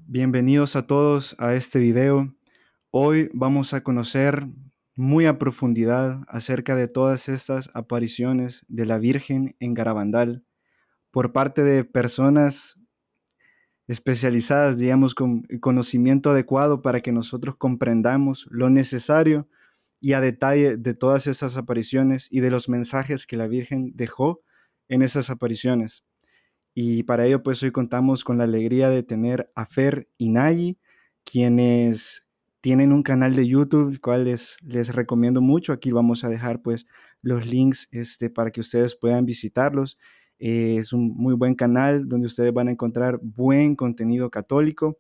Bienvenidos a todos a este video. Hoy vamos a conocer muy a profundidad acerca de todas estas apariciones de la Virgen en Garabandal por parte de personas especializadas, digamos, con conocimiento adecuado para que nosotros comprendamos lo necesario y a detalle de todas esas apariciones y de los mensajes que la Virgen dejó en esas apariciones. Y para ello, pues hoy contamos con la alegría de tener a Fer y Nayi, quienes tienen un canal de YouTube, el cual les recomiendo mucho. Aquí vamos a dejar pues los links para que ustedes puedan visitarlos. Es un muy buen canal donde ustedes van a encontrar buen contenido católico,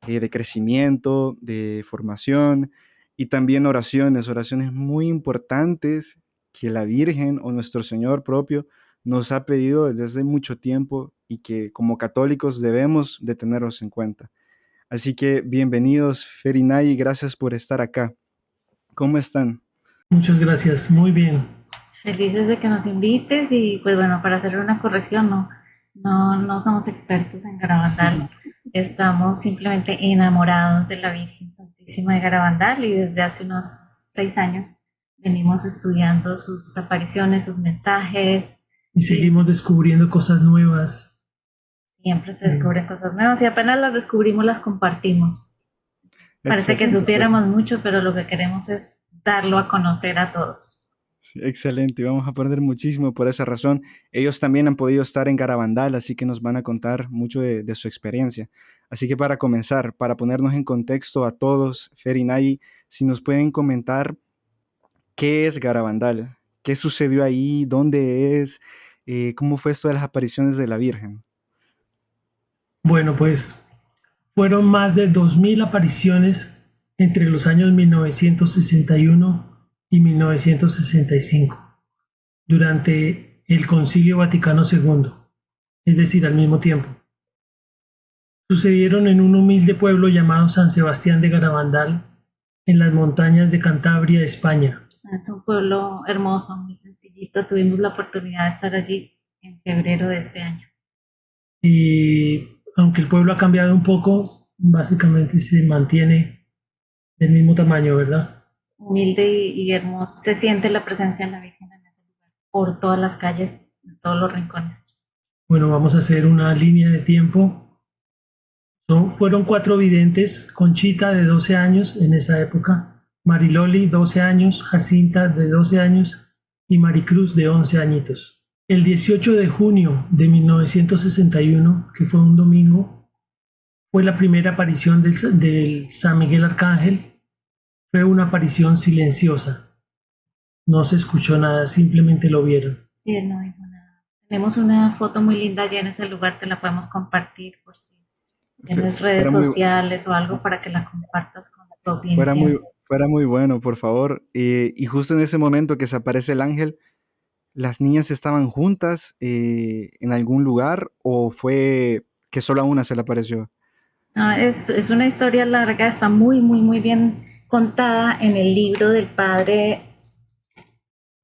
de crecimiento, de formación y también oraciones muy importantes que la Virgen o nuestro Señor propio nos ha pedido desde hace mucho tiempo y que como católicos debemos de tenerlos en cuenta. Así que bienvenidos, Fer y Nayi, gracias por estar acá. ¿Cómo están? Muchas gracias, muy bien. Felices de que nos invites y pues bueno, para hacer una corrección, no somos expertos en Garabandal, estamos simplemente enamorados de la Virgen Santísima de Garabandal y desde hace unos 6 años venimos estudiando sus apariciones, sus mensajes. Y seguimos descubriendo cosas nuevas. Siempre se descubren cosas nuevas y apenas las descubrimos las compartimos. Parece que Excelente, pues. supiéramos mucho, pero lo que queremos es darlo a conocer a todos. Excelente, vamos a aprender muchísimo por esa razón. Ellos también han podido estar en Garabandal, así que nos van a contar mucho de su experiencia. Así que para comenzar, para ponernos en contexto a todos, Fer y Nayi, si nos pueden comentar qué es Garabandal, qué sucedió ahí, dónde es, cómo fue esto de las apariciones de la Virgen. Bueno, pues fueron más de 2000 apariciones entre los años 1961 y 1965, durante el Concilio Vaticano II, es decir, al mismo tiempo. Sucedieron en un humilde pueblo llamado San Sebastián de Garabandal, en las montañas de Cantabria, España. Es un pueblo hermoso, muy sencillito. Tuvimos la oportunidad de estar allí en febrero de este año. Y aunque el pueblo ha cambiado un poco, básicamente se mantiene del mismo tamaño, ¿verdad? Humilde y hermoso. Se siente la presencia de la Virgen en ese lugar, por todas las calles, en todos los rincones. Bueno, vamos a hacer una línea de tiempo. Fueron 4 videntes: Conchita, de 12 años en esa época, Mariloli, 12 años, Jacinta, de 12 años, y Maricruz, de 11 añitos. El 18 de junio de 1961, que fue un domingo, fue la primera aparición del San Miguel Arcángel. Fue una aparición silenciosa. No se escuchó nada, simplemente lo vieron. Sí, él no dijo nada. Tenemos una foto muy linda allá en ese lugar, te la podemos compartir por si tienes redes Fuera muy, sociales o algo para que la compartas con tu fuera audiencia. muy, fuera muy bueno, por favor. Y justo en ese momento que se aparece el ángel, ¿las niñas estaban juntas en algún lugar o fue que solo a una se le apareció? No, es una historia larga, está muy bien contada en el libro del padre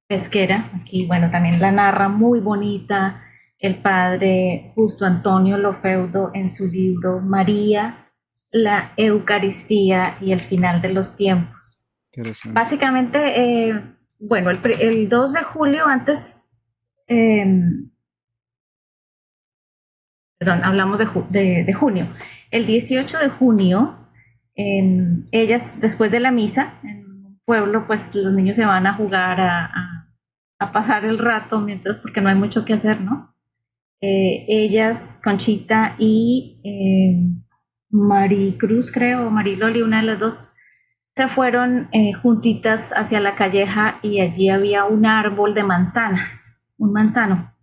Pesquera. Aquí, bueno, también la narra muy bonita el padre Justo Antonio Lofeudo en su libro María, la Eucaristía y el final de los tiempos. Interesante. Básicamente, bueno, el 2 de julio, antes, perdón, hablamos de junio. El 18 de junio, ellas, después de la misa, en un pueblo, pues los niños se van a jugar a pasar el rato mientras, porque no hay mucho que hacer, ¿no? Ellas, Conchita y Maricruz, creo, o Mariloli, una de las dos, se fueron juntitas hacia la calleja y allí había un árbol de manzanas, un manzano.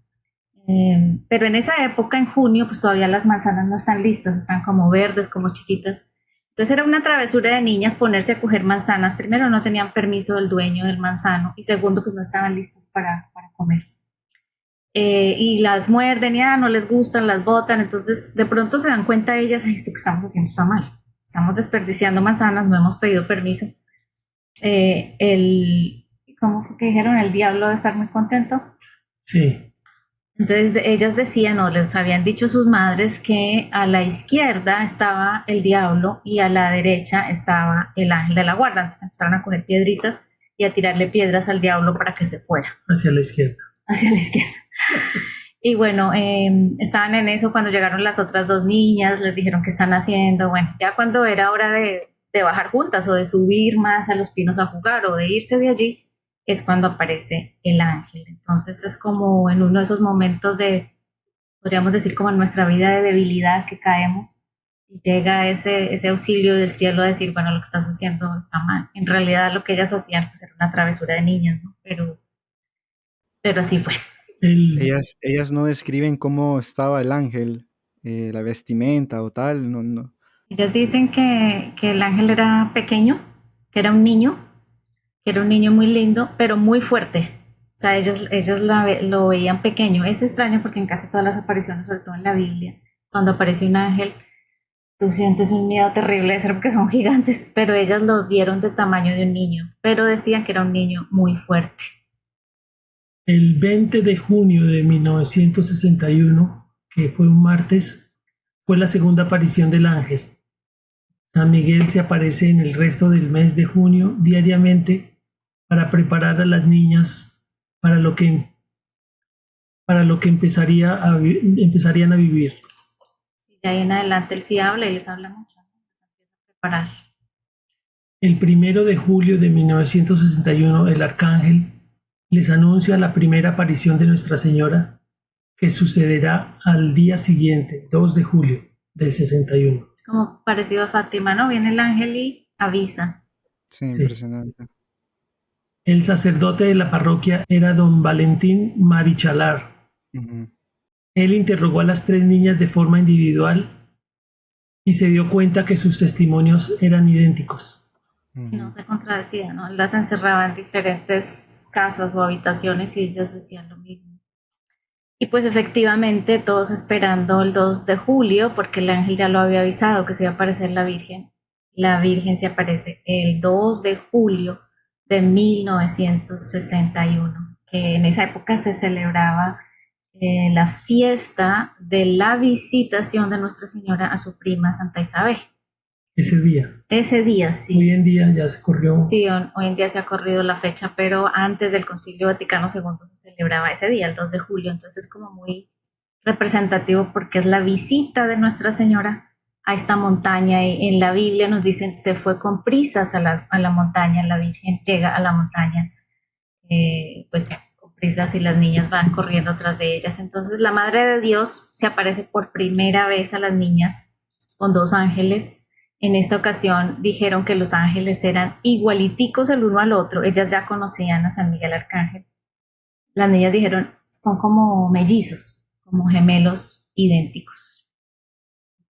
Pero en esa época, en junio, pues todavía las manzanas no están listas, están como verdes, como chiquitas. Entonces era una travesura de niñas ponerse a coger manzanas. Primero, no tenían permiso del dueño del manzano y segundo, pues no estaban listas para comer. Y las muerden y no les gustan, las botan. Entonces de pronto se dan cuenta ellas, esto que estamos haciendo está mal. Estamos desperdiciando manzanas, no hemos pedido permiso. ¿Cómo fue que dijeron? El diablo debe estar muy contento. Sí. Entonces ellas decían o les habían dicho sus madres que a la izquierda estaba el diablo y a la derecha estaba el ángel de la guarda. Entonces empezaron a poner piedritas y a tirarle piedras al diablo para que se fuera. Hacia la izquierda. Hacia la izquierda. Y bueno, estaban en eso cuando llegaron las otras dos niñas, les dijeron qué están haciendo. Bueno, ya cuando era hora de bajar juntas o de subir más a los pinos a jugar o de irse de allí, es cuando aparece el ángel. Entonces es como en uno de esos momentos podríamos decir como en nuestra vida de debilidad que caemos y llega ese auxilio del cielo a decir, bueno, lo que estás haciendo está mal. En realidad lo que ellas hacían pues era una travesura de niñas, ¿no? Pero así fue. Ellas no describen cómo estaba el ángel, la vestimenta o tal, no. Ellas dicen que el ángel era pequeño, que era un niño, muy lindo, pero muy fuerte. O sea, ellos lo veían pequeño. Es extraño porque en casi todas las apariciones, sobre todo en la Biblia, cuando aparece un ángel, tú sientes un miedo terrible de ser porque son gigantes, pero ellas lo vieron de tamaño de un niño, pero decían que era un niño muy fuerte. El 20 de junio de 1961, que fue un martes, fue la segunda aparición del ángel. San Miguel se aparece en el resto del mes de junio diariamente para preparar a las niñas para lo que empezarían a vivir. Sí, ya ahí en adelante él sí habla y les habla mucho. Empieza a preparar. El 1 de julio de 1961, el arcángel les anuncia la primera aparición de Nuestra Señora, que sucederá al día siguiente, 2 de julio del 61. Es como parecido a Fátima, ¿no? Viene el ángel y avisa. Sí, impresionante. El sacerdote de la parroquia era don Valentín Marichalar. Uh-huh. Él interrogó a las 3 niñas de forma individual y se dio cuenta que sus testimonios eran idénticos. No se contradecían, ¿no? Las encerraba en diferentes casas o habitaciones y ellas decían lo mismo. Y pues efectivamente todos esperando el 2 de julio, porque el ángel ya lo había avisado que se iba a aparecer la Virgen. La Virgen se aparece el 2 de julio de 1961, que en esa época se celebraba la fiesta de la visitación de Nuestra Señora a su prima Santa Isabel. Ese día, sí. Hoy en día ya se corrió. Sí, hoy en día se ha corrido la fecha, pero antes del Concilio Vaticano II se celebraba ese día, el 2 de julio, entonces es como muy representativo porque es la visita de Nuestra Señora a esta montaña. Y en la Biblia nos dicen se fue con prisas a la montaña, la Virgen llega a la montaña, pues con prisas y las niñas van corriendo tras de ellas. Entonces la Madre de Dios se aparece por primera vez a las niñas con 2 ángeles. En esta ocasión dijeron que los ángeles eran igualiticos el uno al otro. Ellas ya conocían a San Miguel Arcángel. Las niñas dijeron, son como mellizos, como gemelos idénticos.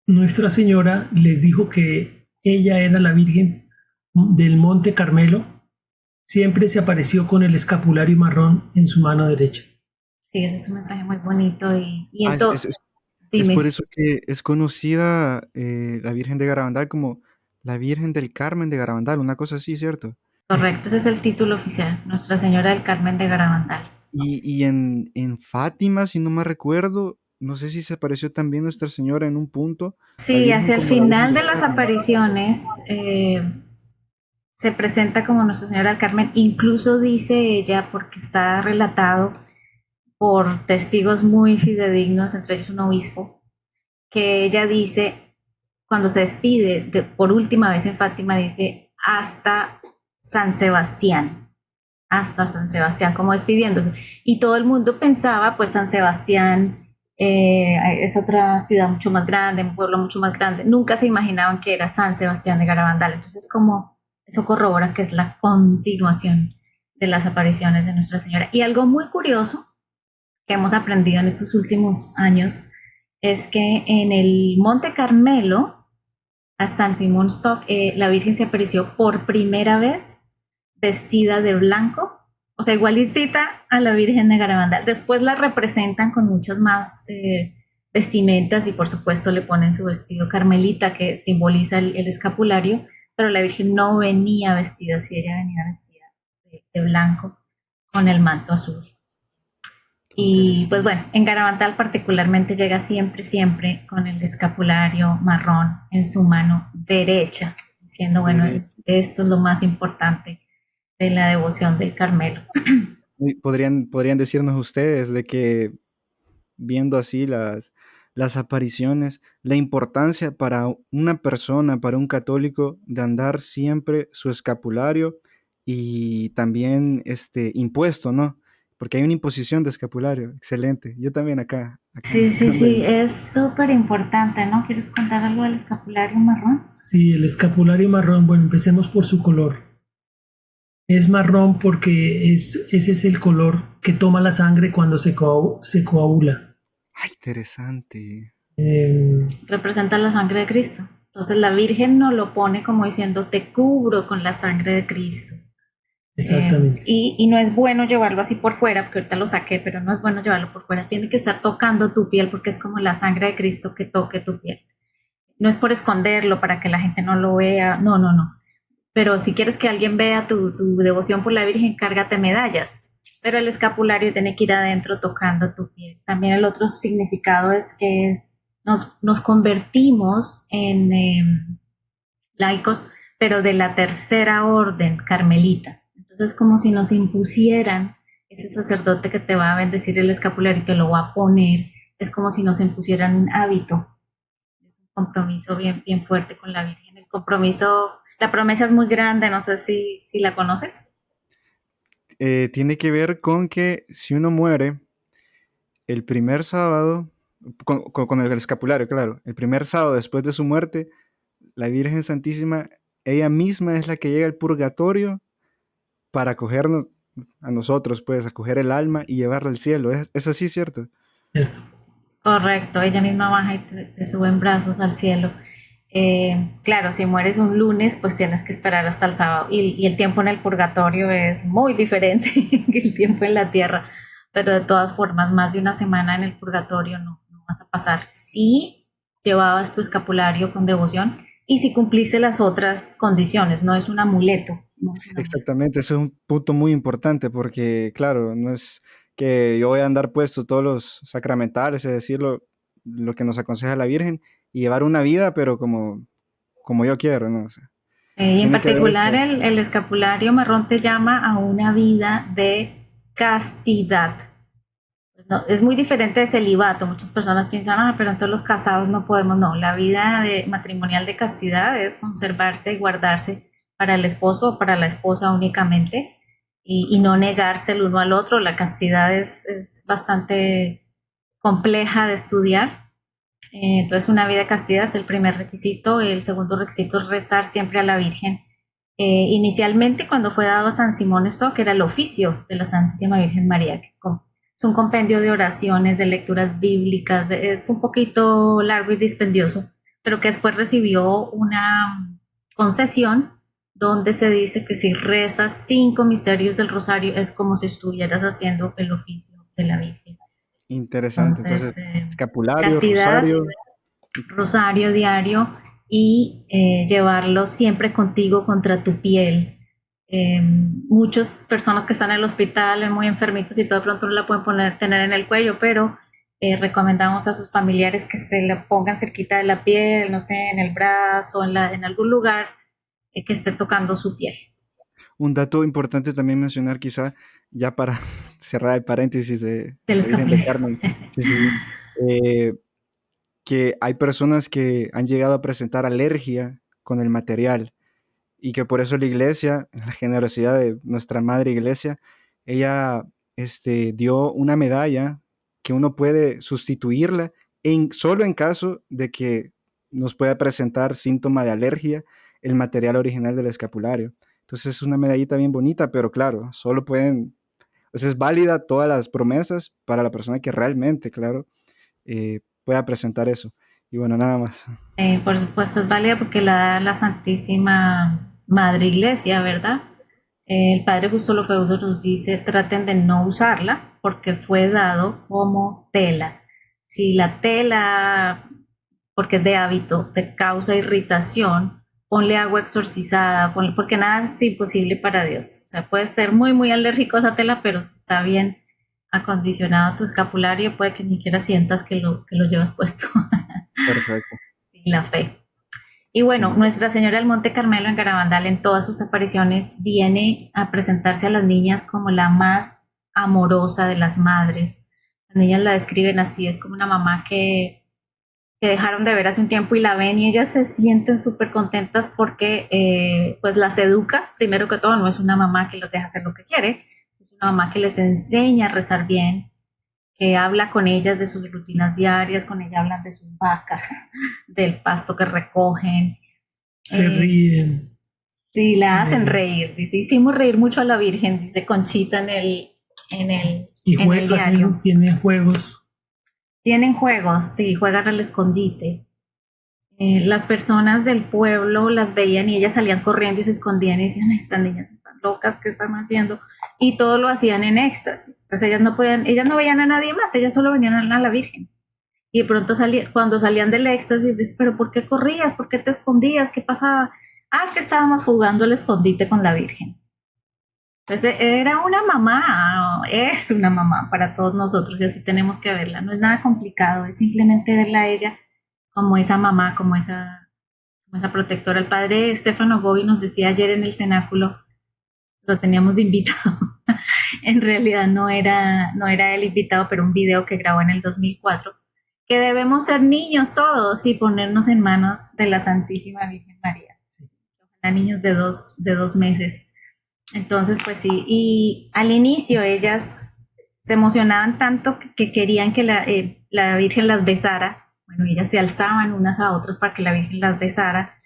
Nuestra Señora les dijo que ella era la Virgen del Monte Carmelo. Siempre se apareció con el escapulario marrón en su mano derecha. Sí, ese es un mensaje muy bonito. Y entonces... Es por eso que es conocida la Virgen de Garabandal como la Virgen del Carmen de Garabandal, una cosa así, ¿cierto? Correcto, ese es el título oficial, Nuestra Señora del Carmen de Garabandal. Y en Fátima, si no me recuerdo, no sé si se apareció también Nuestra Señora en un punto. Sí, hacia el final de las apariciones se presenta como Nuestra Señora del Carmen, incluso dice ella, porque está relatado por testigos muy fidedignos, entre ellos un obispo, que ella dice, cuando se despide por última vez en Fátima, dice, hasta San Sebastián, como despidiéndose. Y todo el mundo pensaba, pues San Sebastián es otra ciudad mucho más grande, un pueblo mucho más grande. Nunca se imaginaban que era San Sebastián de Garabandal. Entonces, como eso corrobora que es la continuación de las apariciones de Nuestra Señora. Y algo muy curioso que hemos aprendido en estos últimos años es que en el Monte Carmelo, a San Simón Stock, la Virgen se apareció por primera vez vestida de blanco, o sea, igualitita a la Virgen de Garabandal. Después la representan con muchas más vestimentas y por supuesto le ponen su vestido carmelita que simboliza el escapulario, pero la Virgen no venía vestida así, ella venía vestida de blanco con el manto azul. Y pues Interesante. bueno, en Garabantal particularmente llega siempre, siempre con el escapulario marrón en su mano derecha, diciendo, bueno, Derecho. esto es lo más importante de la devoción del Carmelo. Y podrían decirnos ustedes de que viendo así las apariciones, la importancia para una persona, para un católico, de andar siempre su escapulario y también impuesto, ¿no? Porque hay una imposición de escapulario, excelente. Yo también acá Sí, sí, ando sí, ahí. es súper importante, ¿no? ¿Quieres contar algo del escapulario marrón? Sí, el escapulario marrón, bueno, empecemos por su color. Es marrón porque ese es el color que toma la sangre cuando se coagula. Ay, interesante. Eh, Representa la sangre de Cristo. Entonces la Virgen nos lo pone como diciendo, te cubro con la sangre de Cristo. exactamente. Y no es bueno llevarlo así por fuera, porque ahorita lo saqué, pero no es bueno llevarlo por fuera. Tiene que estar tocando tu piel porque es como la sangre de Cristo que toque tu piel. No es por esconderlo para que la gente no lo vea, no, no, no. Pero si quieres que alguien vea tu devoción por la Virgen, cárgate medallas. Pero el escapulario tiene que ir adentro tocando tu piel. También el otro significado es que nos convertimos en laicos, pero de la tercera orden carmelita. Entonces, como si nos impusieran ese sacerdote que te va a bendecir el escapulario y te lo va a poner, es como si nos impusieran un hábito. Es un compromiso bien, bien fuerte con la Virgen. El compromiso, la promesa es muy grande, no sé si la conoces. Tiene que ver con que si uno muere el primer sábado, con el escapulario, claro, el primer sábado después de su muerte, la Virgen Santísima, ella misma es la que llega al purgatorio para cogernos a nosotros, pues, a coger el alma y llevarla al cielo. Es así, ¿cierto? ¿Cierto? Correcto, ella misma baja y te sube en brazos al cielo. Claro, si mueres un lunes, pues tienes que esperar hasta el sábado. Y el tiempo en el purgatorio es muy diferente que el tiempo en la tierra. Pero de todas formas, más de una semana en el purgatorio no vas a pasar. Si llevabas tu escapulario con devoción y si cumpliste las otras condiciones, no es un amuleto. No es un amuleto. Exactamente, eso es un punto muy importante porque, claro, no es que yo voy a andar puesto todos los sacramentales, es decir, lo que nos aconseja la Virgen, y llevar una vida, pero como yo quiero, ¿no? O sea, Y en tiene que haber particular esa... el escapulario marrón te llama a una vida de castidad. Pues no, es muy diferente de celibato. Muchas personas piensan, ah, pero entonces los casados no podemos. No, la vida matrimonial de castidad es conservarse y guardarse para el esposo o para la esposa únicamente y no negarse el uno al otro. La castidad es bastante compleja de estudiar. Entonces, una vida de castidad es el primer requisito. El segundo requisito es rezar siempre a la Virgen. Inicialmente, cuando fue dado a San Simón esto, que era el oficio de la Santísima Virgen María, que es un compendio de oraciones, de lecturas bíblicas, es un poquito largo y dispendioso, pero que después recibió una concesión donde se dice que si rezas 5 misterios del rosario es como si estuvieras haciendo el oficio de la Virgen. Interesante. Entonces, Entonces, escapulario, castidad, rosario. rosario diario y llevarlo siempre contigo contra tu piel. Muchas personas que están en el hospital, muy enfermitos y todo, de pronto no la pueden tener en el cuello, pero recomendamos a sus familiares que se la pongan cerquita de la piel, no sé, en el brazo, en algún lugar que esté tocando su piel. Un dato importante también mencionar, quizá, ya para cerrar el paréntesis de Del la Virgen del escapulario. Carmen. Sí, sí, sí. Eh, que hay personas que han llegado a presentar alergia con el material y que por eso la iglesia, en la generosidad de nuestra madre iglesia, ella dio una medalla que uno puede sustituirla solo en caso de que nos pueda presentar síntoma de alergia el material original del escapulario. Entonces es una medallita bien bonita, pero claro, solo pueden, pues es válida todas las promesas para la persona que realmente, claro, pueda presentar eso. Y bueno, nada más. Por supuesto es válida porque la da la Santísima Madre Iglesia, ¿verdad? El Padre Justo Lofeudo nos dice, traten de no usarla porque fue dado como tela. Si la tela, porque es de hábito, te causa irritación, ponle agua exorcizada, porque nada es imposible para Dios. O sea, puede ser muy, muy alérgico a esa tela, pero si está bien acondicionado tu escapulario, puede que ni siquiera sientas que lo llevas puesto. Perfecto. Sí, la fe. Y bueno, Sí. Nuestra Señora del Monte Carmelo en Garabandal en todas sus apariciones viene a presentarse a las niñas como la más amorosa de las madres. Las niñas la describen así, es como una mamá que dejaron de ver hace un tiempo y la ven y ellas se sienten súper contentas porque pues las educa, primero que todo, no es una mamá que los deja hacer lo que quiere, es una mamá que les enseña a rezar bien, que habla con ellas de sus rutinas diarias, con ellas hablan de sus vacas, del pasto que recogen. Se ríen. Sí, la hacen reír, dice, hicimos reír mucho a la Virgen, dice Conchita en el diario. Tienen juegos. Tienen juegos, sí, juegan al escondite. Las personas del pueblo las veían y ellas salían corriendo y se escondían y decían, estas niñas están locas, ¿qué están haciendo? Y todo lo hacían en éxtasis. Entonces ellas no veían a nadie más, ellas solo venían a la Virgen. Y de pronto cuando salían del éxtasis, dice, pero ¿por qué corrías? ¿Por qué te escondías? ¿Qué pasaba? Ah, es que estábamos jugando al escondite con la Virgen. Entonces era una mamá, es una mamá para todos nosotros y así tenemos que verla. No es nada complicado, es simplemente verla a ella como esa mamá, como esa protectora. El padre Stefano Gobi nos decía ayer en el cenáculo, lo teníamos de invitado, en realidad no era el invitado, pero un video que grabó en el 2004, que debemos ser niños todos y ponernos en manos de la Santísima Virgen María. Ojalá niños de dos meses. Entonces, pues sí, y al inicio ellas se emocionaban tanto que querían que la Virgen las besara. Bueno, ellas se alzaban unas a otras para que la Virgen las besara.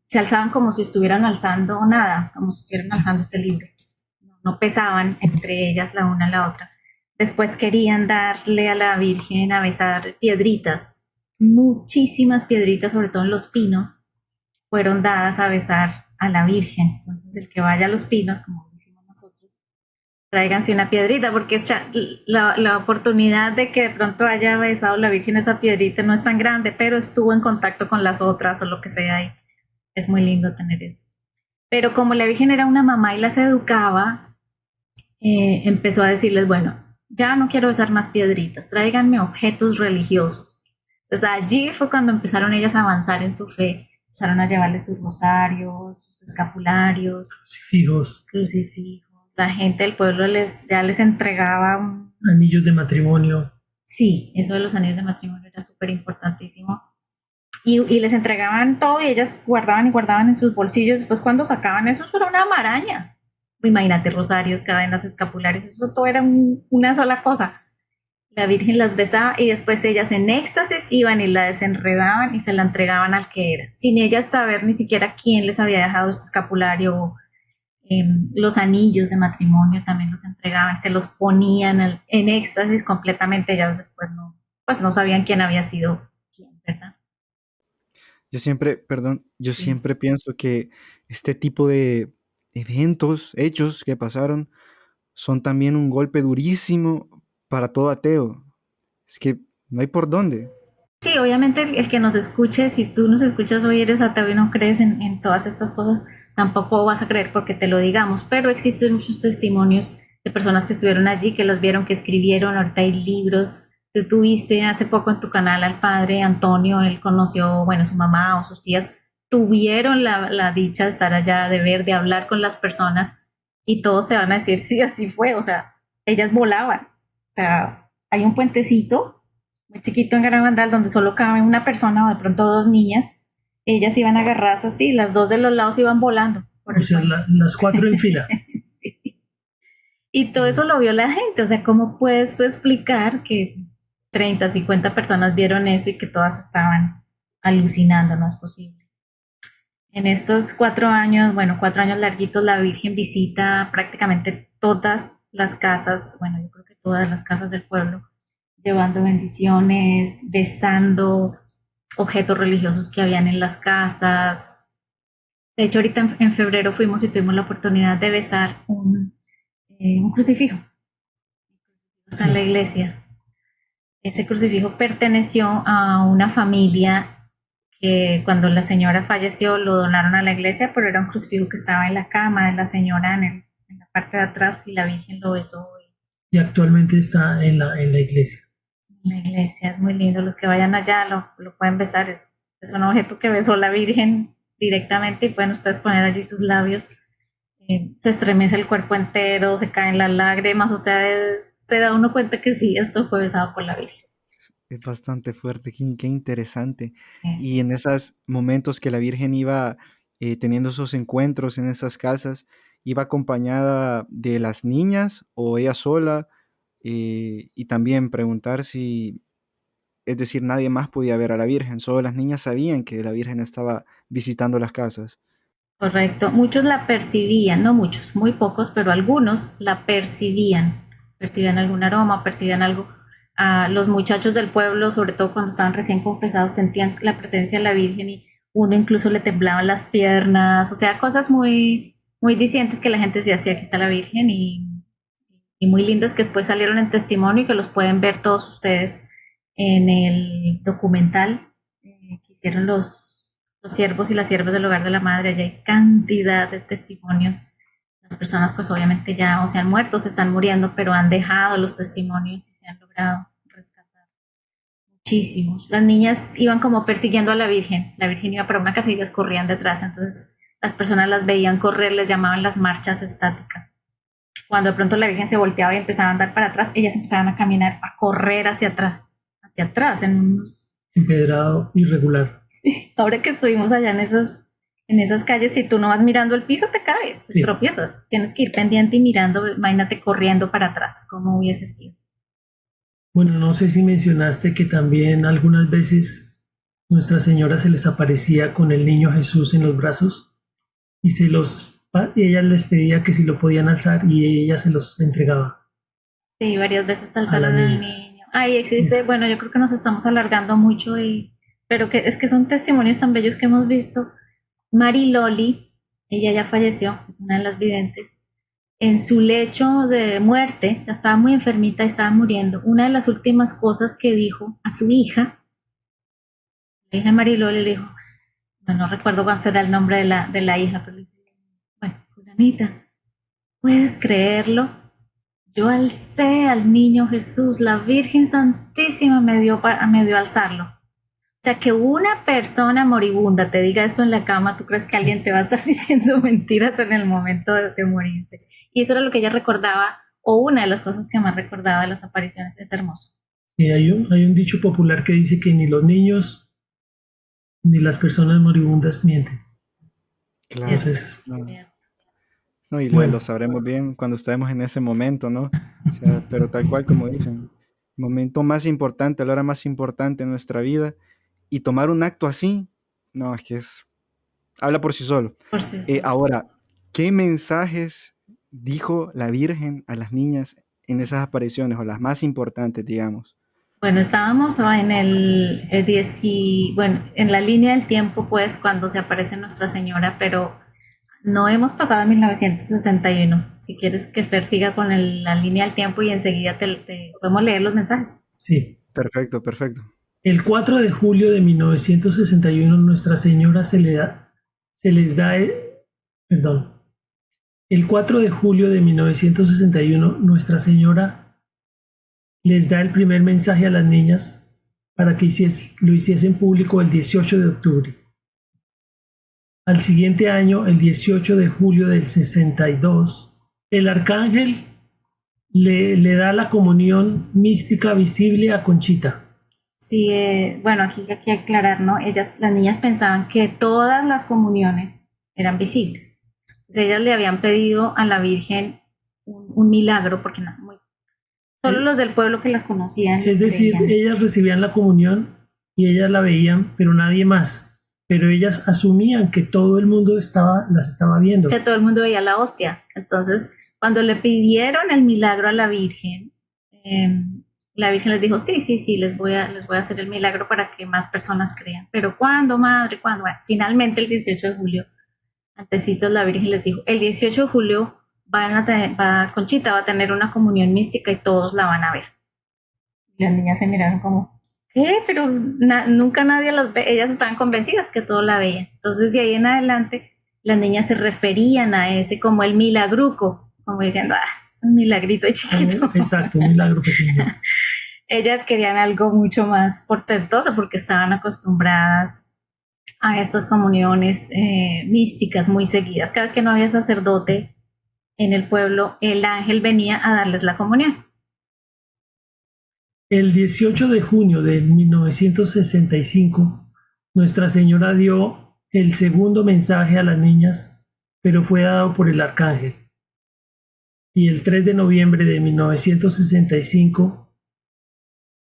Se alzaban como si estuvieran alzando nada, como si estuvieran alzando este libro. No pesaban entre ellas la una a la otra. Después querían darle a la Virgen a besar piedritas, muchísimas piedritas, sobre todo en los pinos, fueron dadas a besar a la Virgen. Entonces, el que vaya a los pinos, como decimos nosotros, tráiganse una piedrita, porque la oportunidad de que de pronto haya besado la Virgen esa piedrita no es tan grande, pero estuvo en contacto con las otras o lo que sea, y es muy lindo tener eso. Pero como la Virgen era una mamá y las educaba, empezó a decirles, bueno, ya no quiero besar más piedritas, tráiganme objetos religiosos. Entonces allí fue cuando empezaron ellas a avanzar en su fe, empezaron a llevarles sus rosarios, sus escapularios, crucifijos. La gente del pueblo ya les entregaba anillos de matrimonio. Sí, eso de los anillos de matrimonio era súper importantísimo. Y les entregaban todo y ellas guardaban y guardaban en sus bolsillos. Después cuando sacaban eso era una maraña. Imagínate, rosarios, cadenas, escapularios, eso todo era una sola cosa. La Virgen las besaba y después ellas en éxtasis iban y la desenredaban y se la entregaban al que era, sin ellas saber ni siquiera quién les había dejado este escapulario. Los anillos de matrimonio también los entregaban, se los ponían en éxtasis completamente, ellas después no sabían quién había sido quién, ¿verdad? Yo siempre pienso que este tipo de eventos, hechos que pasaron, son también un golpe durísimo para todo ateo. Es que no hay por dónde. Sí, obviamente el que nos escuche, si tú nos escuchas hoy eres ateo y no crees en todas estas cosas, tampoco vas a creer porque te lo digamos, pero existen muchos testimonios de personas que estuvieron allí, que los vieron, que escribieron, ahorita hay libros. Tú tuviste hace poco en tu canal al padre Antonio, él conoció, bueno, su mamá o sus tías tuvieron la dicha de estar allá, de ver, de hablar con las personas y todos te van a decir, sí, así fue, o sea, ellas volaban, o sea, hay un puentecito muy chiquito en Garabandal donde solo cabe una persona o de pronto dos niñas, ellas iban agarradas así, las dos de los lados iban volando. O sea, las cuatro en fila. Sí. Y todo eso lo vio la gente, o sea, ¿cómo puedes tú explicar que 30, 50 personas vieron eso y que todas estaban alucinando? No es posible. En estos 4 años, bueno, 4 años larguitos, la Virgen visita prácticamente todas las casas, bueno, yo creo que todas las casas del pueblo, llevando bendiciones, besando objetos religiosos que habían en las casas. De hecho, ahorita en febrero fuimos y tuvimos la oportunidad de besar un crucifijo. Está en la iglesia. Ese crucifijo perteneció a una familia que cuando la señora falleció lo donaron a la iglesia, pero era un crucifijo que estaba en la cama de la señora en la parte de atrás y la Virgen lo besó y actualmente está en la iglesia. La iglesia es muy lindo, los que vayan allá lo pueden besar, es un objeto que besó la Virgen directamente y pueden ustedes poner allí sus labios. Se estremece el cuerpo entero, se caen las lágrimas, o sea, se da uno cuenta que sí, esto fue besado por la Virgen. Es bastante fuerte, qué interesante. Y en esos momentos que la Virgen iba teniendo esos encuentros en esas casas, ¿iba acompañada de las niñas o ella sola? Y también preguntar si, es decir, nadie más podía ver a la Virgen, solo las niñas sabían que la Virgen estaba visitando las casas. Correcto, muchos la percibían, no muchos, muy pocos, pero algunos la percibían algún aroma, percibían algo. Los muchachos del pueblo, sobre todo cuando estaban recién confesados, sentían la presencia de la Virgen y uno incluso le temblaban las piernas, o sea, cosas muy, muy dicientes que la gente decía, sí, aquí está la Virgen y muy lindas que después salieron en testimonio y que los pueden ver todos ustedes en el documental que hicieron los siervos y las siervas del hogar de la madre. Allá hay cantidad de testimonios. Las personas pues obviamente ya o se han muerto, se están muriendo, pero han dejado los testimonios y se han logrado rescatar muchísimos. Las niñas iban como persiguiendo a la Virgen iba para una casa y ellas corrían detrás, entonces las personas las veían correr, les llamaban las marchas estáticas. Cuando de pronto la Virgen se volteaba y empezaba a andar para atrás, ellas empezaban a caminar, a correr hacia atrás, en unos... Empedrado irregular. Sí. Ahora que estuvimos allá en esas calles, si tú no vas mirando el piso, te caes, te tropiezas. Tienes que ir pendiente y mirando, imagínate corriendo para atrás, como hubiese sido. Bueno, no sé si mencionaste que también algunas veces Nuestra Señora se les aparecía con el niño Jesús en los brazos y ella les pedía que si lo podían alzar y ella se los entregaba. Sí, varias veces alzaron al niño. Ahí existe, bueno, yo creo que nos estamos alargando mucho, pero es que son testimonios tan bellos que hemos visto. Mariloli, ella ya falleció, es una de las videntes. En su lecho de muerte, ya estaba muy enfermita, estaba muriendo. Una de las últimas cosas que dijo a su hija, la hija de Mariloli, le dijo, no recuerdo cuál será el nombre de la hija, pero le dice, bueno, fulanita, ¿puedes creerlo? Yo alcé al niño Jesús, la Virgen Santísima me dio a alzarlo. O sea, que una persona moribunda te diga eso en la cama, ¿tú crees que alguien te va a estar diciendo mentiras en el momento de morirse? Y eso era lo que ella recordaba, o una de las cosas que más recordaba de las apariciones. Es hermoso. Sí, hay un dicho popular que dice que ni los niños ni las personas moribundas mienten. Claro. Entonces, no, y lo sabremos bien cuando estemos en ese momento, ¿no? O sea, pero tal cual como dicen, el momento más importante, la hora más importante en nuestra vida, y tomar un acto así, no, es que habla por sí solo. Ahora, ¿qué mensajes dijo la Virgen a las niñas en esas apariciones, o las más importantes, digamos? Bueno, estábamos en en la línea del tiempo, pues, cuando se aparece Nuestra Señora, pero no hemos pasado en 1961. Si quieres que Fer siga con la línea del tiempo y enseguida te podemos leer los mensajes. Sí. Perfecto. El 4 de julio de 1961 Nuestra Señora El 4 de julio de 1961 Nuestra Señora les da el primer mensaje a las niñas para que lo hiciesen público el 18 de octubre. Al siguiente año, el 18 de julio del 62, el arcángel le da la comunión mística visible a Conchita. Sí, bueno, aquí hay que aclarar, ¿no? Las niñas pensaban que todas las comuniones eran visibles. Entonces ellas le habían pedido a la Virgen un milagro, porque solo los del pueblo que las conocían. Es decir, ellas recibían la comunión y ellas la veían, pero nadie más. Pero ellas asumían que todo el mundo las estaba viendo. Que todo el mundo veía la hostia. Entonces, cuando le pidieron el milagro a la Virgen les dijo, sí, les voy a hacer el milagro para que más personas crean. Pero ¿cuándo, madre? ¿Cuándo? Bueno, finalmente el 18 de julio, antecitos, la Virgen les dijo, el 18 de julio Conchita va a tener una comunión mística y todos la van a ver. Y las niñas se miraron como, ¿qué? Pero nunca nadie las ve. Ellas estaban convencidas que todos la veían. Entonces, de ahí en adelante, las niñas se referían a ese como el milagruco. como diciendo, es un milagrito chiquito. Exacto, un milagro pequeño. Ellas querían algo mucho más portentoso porque estaban acostumbradas a estas comuniones místicas muy seguidas. Cada vez que no había sacerdote en el pueblo, el ángel venía a darles la comunión. El 18 de junio de 1965, Nuestra Señora dio el segundo mensaje a las niñas, pero fue dado por el arcángel. Y el 3 de noviembre de 1965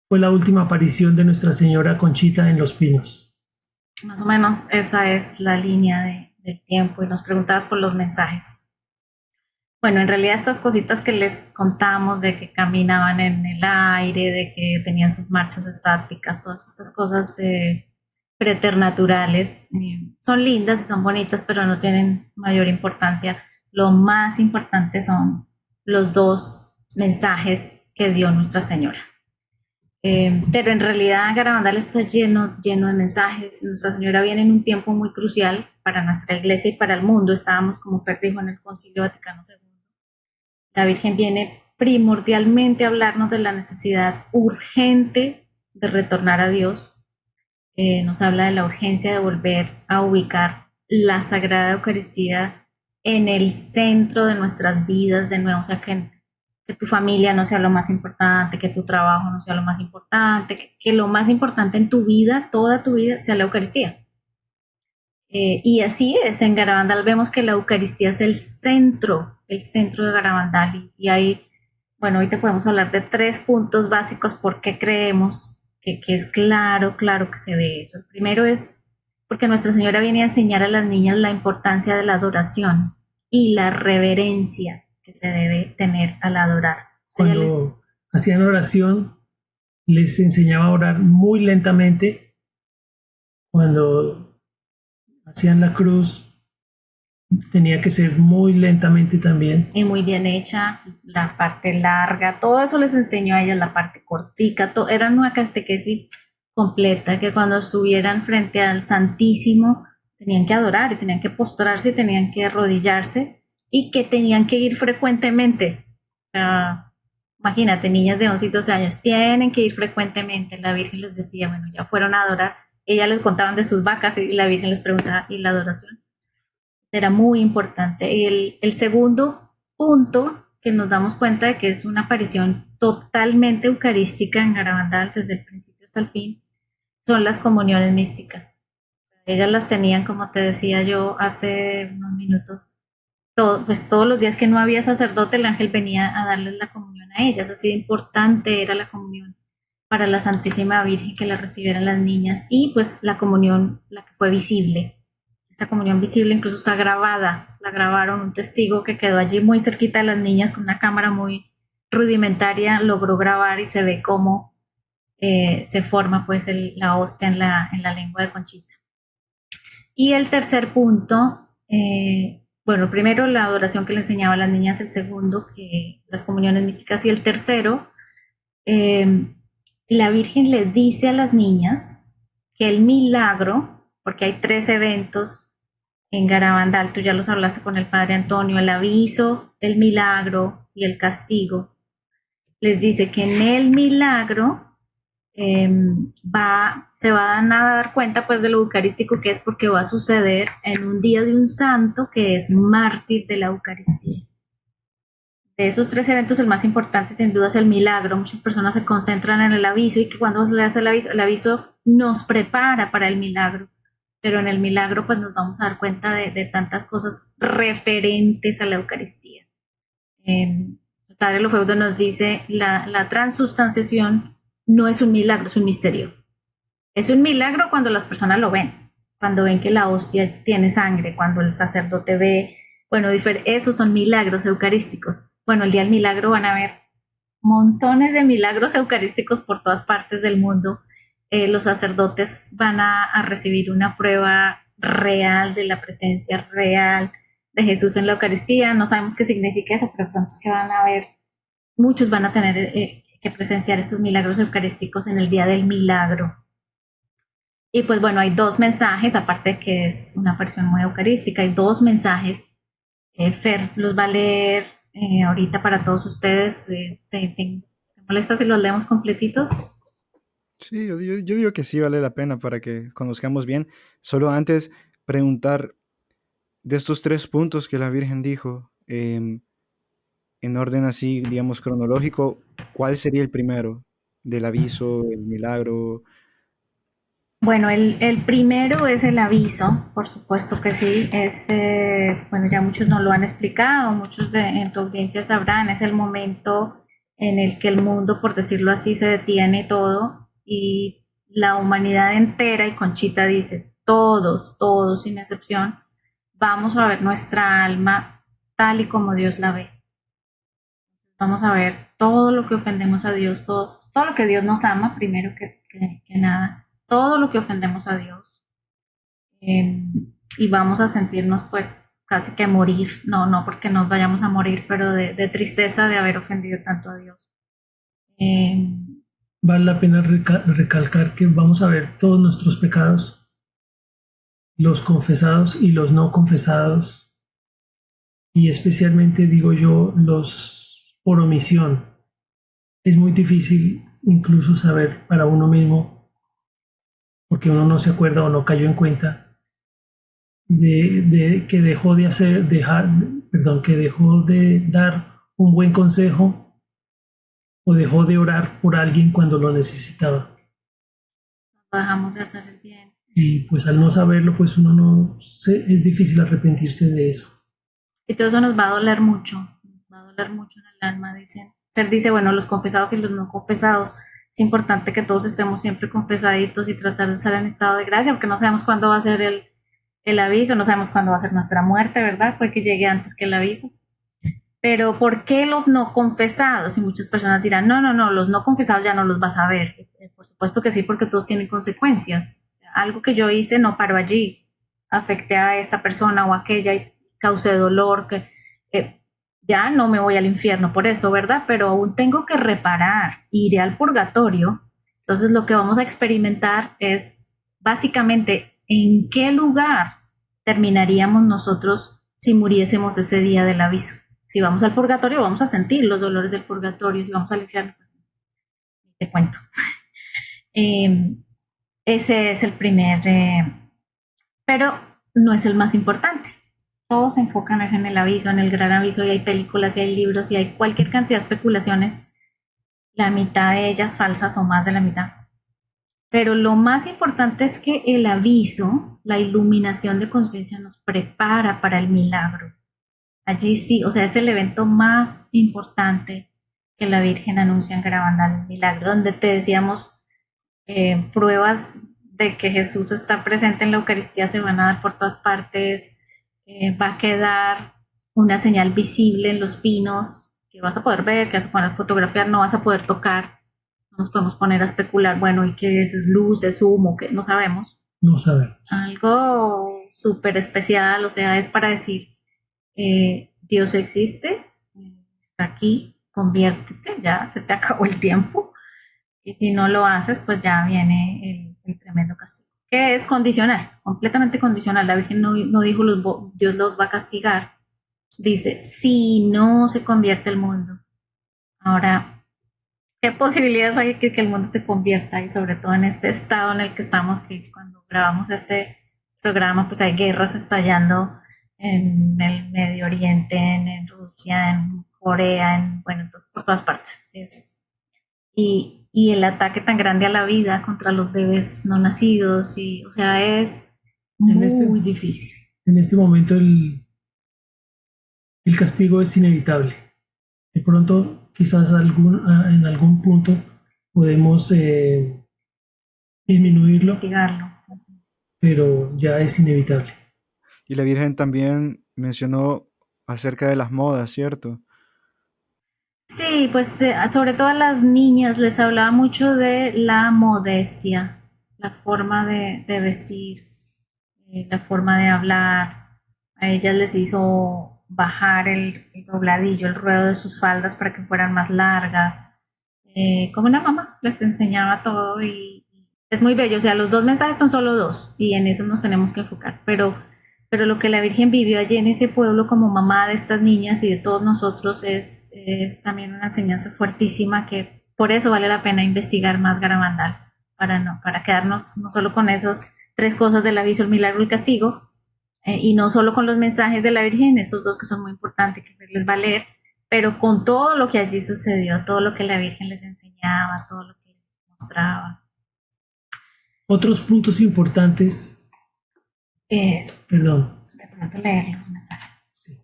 fue la última aparición de Nuestra Señora Conchita en Los Pinos. Más o menos esa es la línea del tiempo, y nos preguntabas por los mensajes. Bueno, en realidad estas cositas que les contamos de que caminaban en el aire, de que tenían sus marchas estáticas, todas estas cosas preternaturales, son lindas y son bonitas, pero no tienen mayor importancia. Lo más importante son los dos mensajes que dio Nuestra Señora. Pero en realidad Garabandal está lleno de mensajes. Nuestra Señora viene en un tiempo muy crucial para nuestra iglesia y para el mundo. Estábamos, como Fer dijo, en el Concilio Vaticano II. La Virgen viene primordialmente a hablarnos de la necesidad urgente de retornar a Dios. Nos habla de la urgencia de volver a ubicar la Sagrada Eucaristía en el centro de nuestras vidas de nuevo. O sea, que tu familia no sea lo más importante, que tu trabajo no sea lo más importante, que lo más importante en tu vida, toda tu vida, sea la Eucaristía. Y así es, en Garabandal vemos que la Eucaristía es el centro de Garabandal. Y ahí, bueno, hoy te podemos hablar de 3 puntos básicos por qué creemos que es claro que se ve eso. El primero es porque Nuestra Señora viene a enseñar a las niñas la importancia de la adoración y la reverencia que se debe tener al adorar. Cuando hacían oración, les enseñaba a orar muy lentamente. Cuando hacían la cruz, tenía que ser muy lentamente también. Y muy bien hecha, la parte larga, todo eso les enseñó a ellas, la parte cortica, era una catequesis completa, que cuando estuvieran frente al Santísimo tenían que adorar y tenían que postrarse y tenían que arrodillarse y que tenían que ir frecuentemente. O sea, imagínate, niñas de 11 y 12 años tienen que ir frecuentemente. La Virgen les decía, bueno, ya fueron a adorar, ellas les contaban de sus vacas y la Virgen les preguntaba, ¿y la adoración? Era muy importante. El segundo punto que nos damos cuenta de que es una aparición totalmente eucarística en Garabandal desde el principio hasta el fin son las comuniones místicas. Ellas las tenían, como te decía yo hace unos minutos, pues todos los días que no había sacerdote, el ángel venía a darles la comunión a ellas. Así de importante era la comunión para la Santísima Virgen, que la recibieran las niñas, y pues la comunión, la que fue visible. Esta comunión visible incluso está grabada, la grabaron, un testigo que quedó allí muy cerquita de las niñas con una cámara muy rudimentaria, logró grabar y se ve cómo se forma pues la hostia en la lengua de Conchita. Y el tercer punto, bueno, primero la adoración que le enseñaba a las niñas, el segundo que las comuniones místicas, y el tercero, la Virgen le dice a las niñas que el milagro, porque hay 3 eventos en Garabandal, tú ya los hablaste con el Padre Antonio, el aviso, el milagro y el castigo. Les dice que en el milagro se van a dar cuenta pues de lo eucarístico que es, porque va a suceder en un día de un santo que es mártir de la Eucaristía. De esos 3 eventos, el más importante sin duda es el milagro. Muchas personas se concentran en el aviso, y que cuando se le hace el aviso nos prepara para el milagro. Pero en el milagro pues nos vamos a dar cuenta de tantas cosas referentes a la Eucaristía. El Padre Lofeudo nos dice, la transustanciación no es un milagro, es un misterio. Es un milagro cuando las personas lo ven, cuando ven que la hostia tiene sangre, cuando el sacerdote ve, bueno, esos son milagros eucarísticos. Bueno, el día del milagro van a haber montones de milagros eucarísticos por todas partes del mundo. Los sacerdotes van a recibir una prueba real de la presencia real de Jesús en la Eucaristía. No sabemos qué significa eso, pero pronto es que van a ver, muchos van a tener que presenciar estos milagros eucarísticos en el día del milagro. Y pues bueno, hay 2 mensajes, aparte de que es una aparición muy eucarística, hay 2 mensajes. Fer los va a leer ahorita para todos ustedes. ¿Te molesta si los leemos completitos? Sí, yo digo que sí vale la pena para que conozcamos bien. Solo antes preguntar de estos 3 puntos que la Virgen dijo, en orden así, digamos, cronológico, ¿cuál sería el primero? Del aviso, el milagro. Bueno, el primero es el aviso, por supuesto que sí. Bueno, ya muchos nos lo han explicado, muchos en tu audiencia sabrán, es el momento en el que el mundo, por decirlo así, se detiene todo y la humanidad entera, y Conchita dice, todos sin excepción, vamos a ver nuestra alma tal y como Dios la ve. Vamos a ver todo lo que ofendemos a Dios, todo lo que Dios nos ama, primero que nada, todo lo que ofendemos a Dios. Y vamos a sentirnos pues casi que morir, no porque nos vayamos a morir, pero de tristeza de haber ofendido tanto a Dios. Vale la pena recalcar que vamos a ver todos nuestros pecados, los confesados y los no confesados, y especialmente digo yo los por omisión. Es muy difícil incluso saber para uno mismo, porque uno no se acuerda o no cayó en cuenta de que dejó de que dejó de dar un buen consejo o dejó de orar por alguien cuando lo necesitaba. Dejamos de hacer el bien. Y pues al no saberlo, pues uno no es difícil arrepentirse de eso. Y todo eso nos va a doler mucho, va a doler mucho en el alma, dicen. Fer dice, bueno, los confesados y los no confesados. Es importante que todos estemos siempre confesaditos y tratar de estar en estado de gracia, porque no sabemos cuándo va a ser el aviso, no sabemos cuándo va a ser nuestra muerte, ¿verdad? Puede que llegue antes que el aviso. Pero ¿por qué los no confesados? Y muchas personas dirán, no, los no confesados ya no los vas a ver. Por supuesto que sí, porque todos tienen consecuencias. O sea, algo que yo hice no paró allí. Afecté a esta persona o aquella y causé dolor, que ya no me voy al infierno por eso, ¿verdad? Pero aún tengo que reparar, iré al purgatorio. Entonces lo que vamos a experimentar es básicamente en qué lugar terminaríamos nosotros si muriésemos ese día del aviso. Si vamos al purgatorio, vamos a sentir los dolores del purgatorio. Si vamos al infierno, pues te cuento. Ese es el primer, pero no es el más importante. Todos se enfocan en el aviso, en el gran aviso, y hay películas, y hay libros, y hay cualquier cantidad de especulaciones, la mitad de ellas falsas o más de la mitad. Pero lo más importante es que el aviso, la iluminación de conciencia, nos prepara para el milagro. Allí sí, o sea, es el evento más importante que la Virgen anuncia en Garabandal, el milagro, donde te decíamos, pruebas de que Jesús está presente en la Eucaristía se van a dar por todas partes. Va a quedar una señal visible en los pinos que vas a poder ver, que vas a poder fotografiar, no vas a poder tocar. No nos podemos poner a especular, bueno, ¿y qué es? ¿Es luz? ¿Es humo? ¿Qué? No sabemos. No sabemos. Algo súper especial, o sea, es para decir, Dios existe, está aquí, conviértete, ya se te acabó el tiempo. Y si no lo haces, pues ya viene el tremendo castigo, que es condicional, completamente condicional. La Virgen no dijo Dios los va a castigar, dice, si no se convierte el mundo. Ahora, ¿qué posibilidades hay que el mundo se convierta? Y sobre todo en este estado en el que estamos, que cuando grabamos este programa, pues hay guerras estallando en el Medio Oriente, en Rusia, en Corea, bueno, entonces por todas partes. Y el ataque tan grande a la vida contra los bebés no nacidos, o sea, es muy difícil. En este momento el castigo es inevitable. De pronto, quizás en algún punto podemos disminuirlo, Mitigarlo. Pero ya es inevitable. Y la Virgen también mencionó acerca de las modas, ¿cierto? Sí, pues sobre todo a las niñas les hablaba mucho de la modestia, la forma de vestir, la forma de hablar. A ellas les hizo bajar el dobladillo, el ruedo de sus faldas para que fueran más largas. Como una mamá les enseñaba todo y es muy bello. O sea, los dos mensajes son solo dos y en eso nos tenemos que enfocar. Pero pero lo que la Virgen vivió allí en ese pueblo como mamá de estas niñas y de todos nosotros es también una enseñanza fuertísima que por eso vale la pena investigar más Garabandal, para quedarnos no solo con esos tres cosas del aviso, el milagro, el castigo, y no solo con los mensajes de la Virgen, esos dos que son muy importantes que les va a leer, pero con todo lo que allí sucedió, todo lo que la Virgen les enseñaba, todo lo que les mostraba. Otros puntos importantes. Perdón. De pronto leer los mensajes. Sí.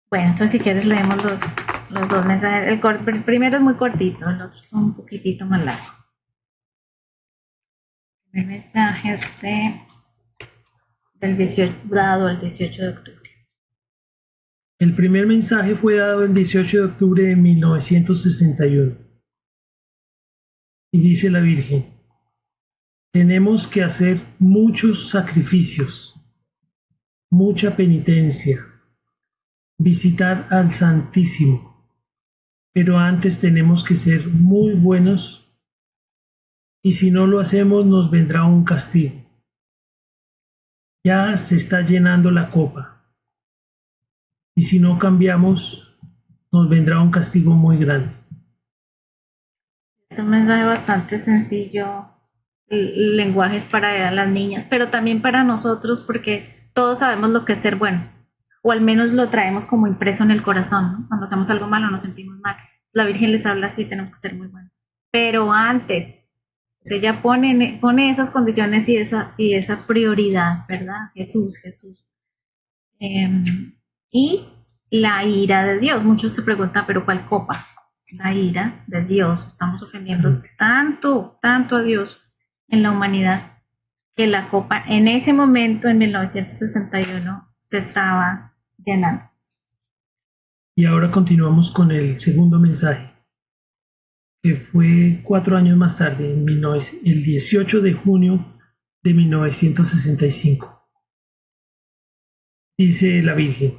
Bueno, entonces si quieres leemos los dos mensajes. El primero es muy cortito, el otro es un poquitito más largo. El mensaje dado el 18 de octubre. El primer mensaje fue dado el 18 de octubre de 1961. Y dice la Virgen: tenemos que hacer muchos sacrificios, mucha penitencia, visitar al Santísimo, pero antes tenemos que ser muy buenos y si no lo hacemos nos vendrá un castigo. Ya se está llenando la copa y si no cambiamos nos vendrá un castigo muy grande. Es un mensaje bastante sencillo, el lenguaje es para las niñas, pero también para nosotros porque todos sabemos lo que es ser buenos, o al menos lo traemos como impreso en el corazón, ¿no? Cuando hacemos algo malo nos sentimos mal. La Virgen les habla así, tenemos que ser muy buenos. Pero antes, pues ella pone esas condiciones y esa prioridad, ¿verdad? Jesús. Y la ira de Dios. Muchos se preguntan, ¿pero cuál copa? La ira de Dios. Estamos ofendiendo tanto a Dios en la humanidad que la copa en ese momento, en 1961, se estaba llenando. Y ahora continuamos con el segundo mensaje, que fue 4 años más tarde, el 18 de junio de 1965. Dice la Virgen: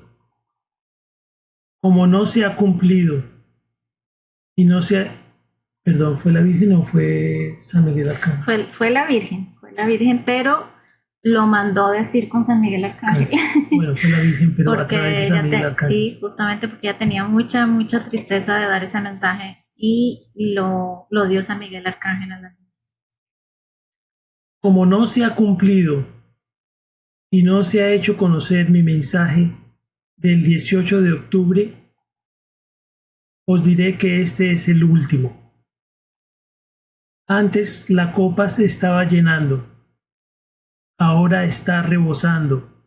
como no se ha cumplido y no se ha... Perdón, ¿fue la Virgen o fue San Miguel Arcángel? Fue la Virgen, pero lo mandó decir con San Miguel Arcángel. Bueno, fue la Virgen, pero porque a través de San Miguel Arcángel. Sí, justamente porque ella tenía mucha tristeza de dar ese mensaje y lo dio San Miguel Arcángel a las niñas. Como no se ha cumplido y no se ha hecho conocer mi mensaje del 18 de octubre, os diré que este es el último. Antes la copa se estaba llenando, ahora está rebosando.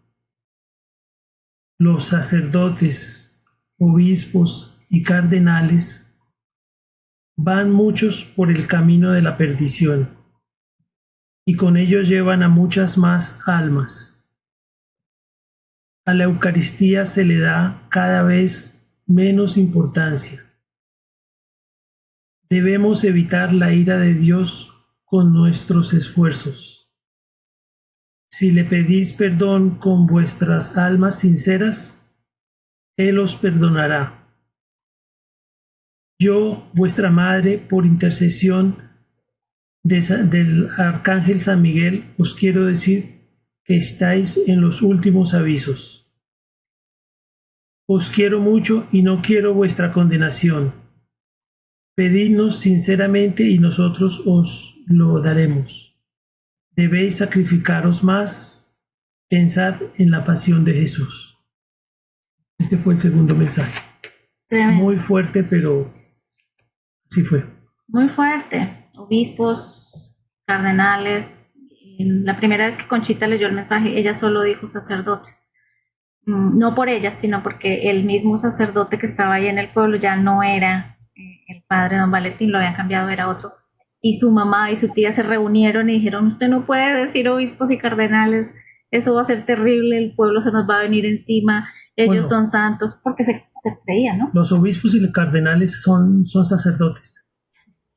Los sacerdotes, obispos y cardenales van muchos por el camino de la perdición y con ellos llevan a muchas más almas. A la Eucaristía se le da cada vez menos importancia. Debemos evitar la ira de Dios con nuestros esfuerzos. Si le pedís perdón con vuestras almas sinceras, Él os perdonará. Yo, vuestra Madre, por intercesión del Arcángel San Miguel, os quiero decir que estáis en los últimos avisos. Os quiero mucho y no quiero vuestra condenación. Pedidnos sinceramente y nosotros os lo daremos. Debéis sacrificaros más. Pensad en la pasión de Jesús. Este fue el segundo mensaje. Tremendo. Muy fuerte, pero así fue. Muy fuerte. Obispos, cardenales. La primera vez que Conchita leyó el mensaje, ella solo dijo sacerdotes. No por ella, sino porque el mismo sacerdote que estaba ahí en el pueblo ya no era el padre don Valentín, lo habían cambiado, era otro. Y su mamá y su tía se reunieron y dijeron: usted no puede decir obispos y cardenales, eso va a ser terrible, el pueblo se nos va a venir encima, ellos son santos, porque se creía, ¿no? Los obispos y los cardenales son sacerdotes.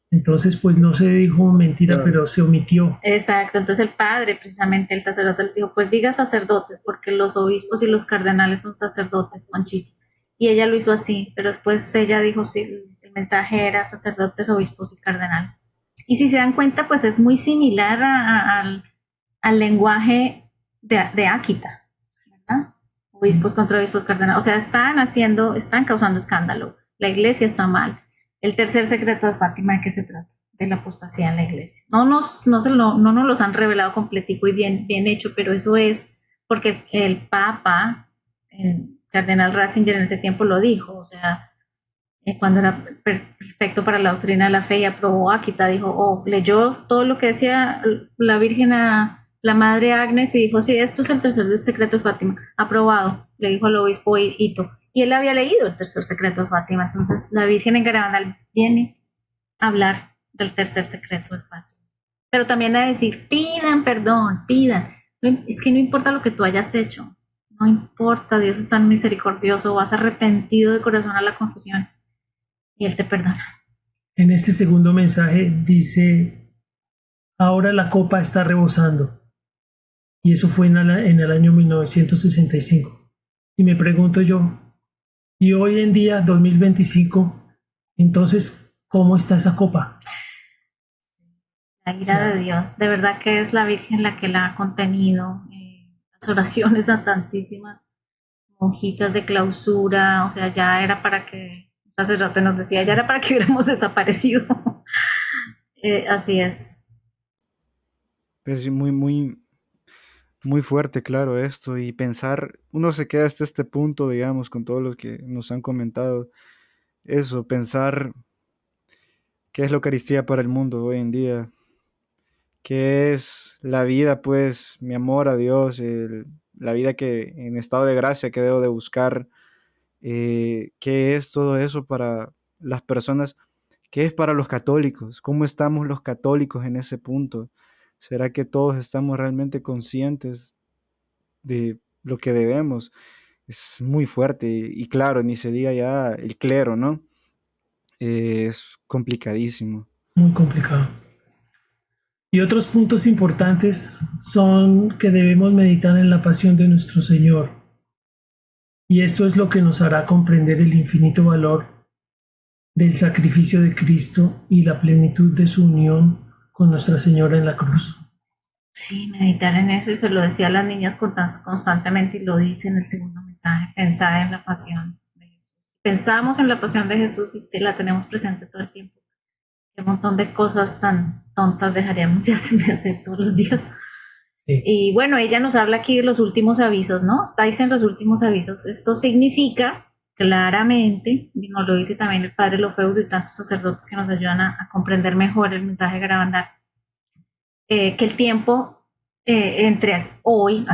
Entonces, pues no se dijo mentira, claro, pero se omitió. Exacto, entonces el padre, precisamente el sacerdote, les dijo: pues diga sacerdotes, porque los obispos y los cardenales son sacerdotes, Conchita. Y ella lo hizo así, pero después ella dijo: sí, el mensaje era sacerdotes, obispos y cardenales. Y si se dan cuenta, pues es muy similar al lenguaje de Áquita, obispos contra obispos cardenales, o sea, están causando escándalo, la iglesia está mal. El tercer secreto de Fátima, ¿de qué se trata? De la apostasía en la iglesia. No nos los han revelado completico y bien hecho, pero eso es porque el Papa, el cardenal Ratzinger en ese tiempo lo dijo, o sea, cuando era perfecto para la doctrina de la fe y aprobó Áquita, dijo, leyó todo lo que decía la Virgen a la Madre Agnes y dijo, sí, esto es el tercer secreto de Fátima, aprobado, le dijo al obispo Ito. Y él había leído el tercer secreto de Fátima, entonces la Virgen en Garabandal viene a hablar del tercer secreto de Fátima. Pero también a decir, pidan perdón, pidan. Es que no importa lo que tú hayas hecho, no importa, Dios es tan misericordioso, vas arrepentido de corazón a la confesión y Él te perdona. En este segundo mensaje dice, ahora la copa está rebosando. Y eso fue en el año 1965. Y me pregunto yo, y hoy en día, 2025, entonces, ¿cómo está esa copa? La ira de Dios, de verdad que es la Virgen la que la ha contenido. Las oraciones de tantísimas monjitas de clausura, o sea, ya era para que, un sacerdote nos decía, ya era para que hubiéramos desaparecido. Así es. Es muy fuerte, claro, esto. Y pensar, uno se queda hasta este punto, digamos, con todo lo que nos han comentado. Eso, pensar qué es la Eucaristía para el mundo hoy en día. Qué es la vida, pues, mi amor a Dios, la vida que en estado de gracia que debo de buscar. Qué es todo eso para las personas, qué es para los católicos, cómo estamos los católicos en ese punto. ¿Será que todos estamos realmente conscientes de lo que debemos? Es muy fuerte y claro, ni se diga ya el clero, ¿no? Es complicadísimo. Muy complicado. Y otros puntos importantes son que debemos meditar en la pasión de nuestro Señor. Y esto es lo que nos hará comprender el infinito valor del sacrificio de Cristo y la plenitud de su unión con Nuestra Señora en la cruz. Sí, meditar en eso, y se lo decía a las niñas constantemente, y lo dice en el segundo mensaje, pensad en la pasión de Jesús. Pensamos en la pasión de Jesús y la tenemos presente todo el tiempo. Qué montón de cosas tan tontas dejaríamos de hacer todos los días. Sí. Y bueno, ella nos habla aquí de los últimos avisos, ¿no? Estáis en los últimos avisos. Esto significa claramente, y nos lo dice también el padre Lofeudo y tantos sacerdotes que nos ayudan a comprender mejor el mensaje de Garabandal, que el tiempo entre hoy,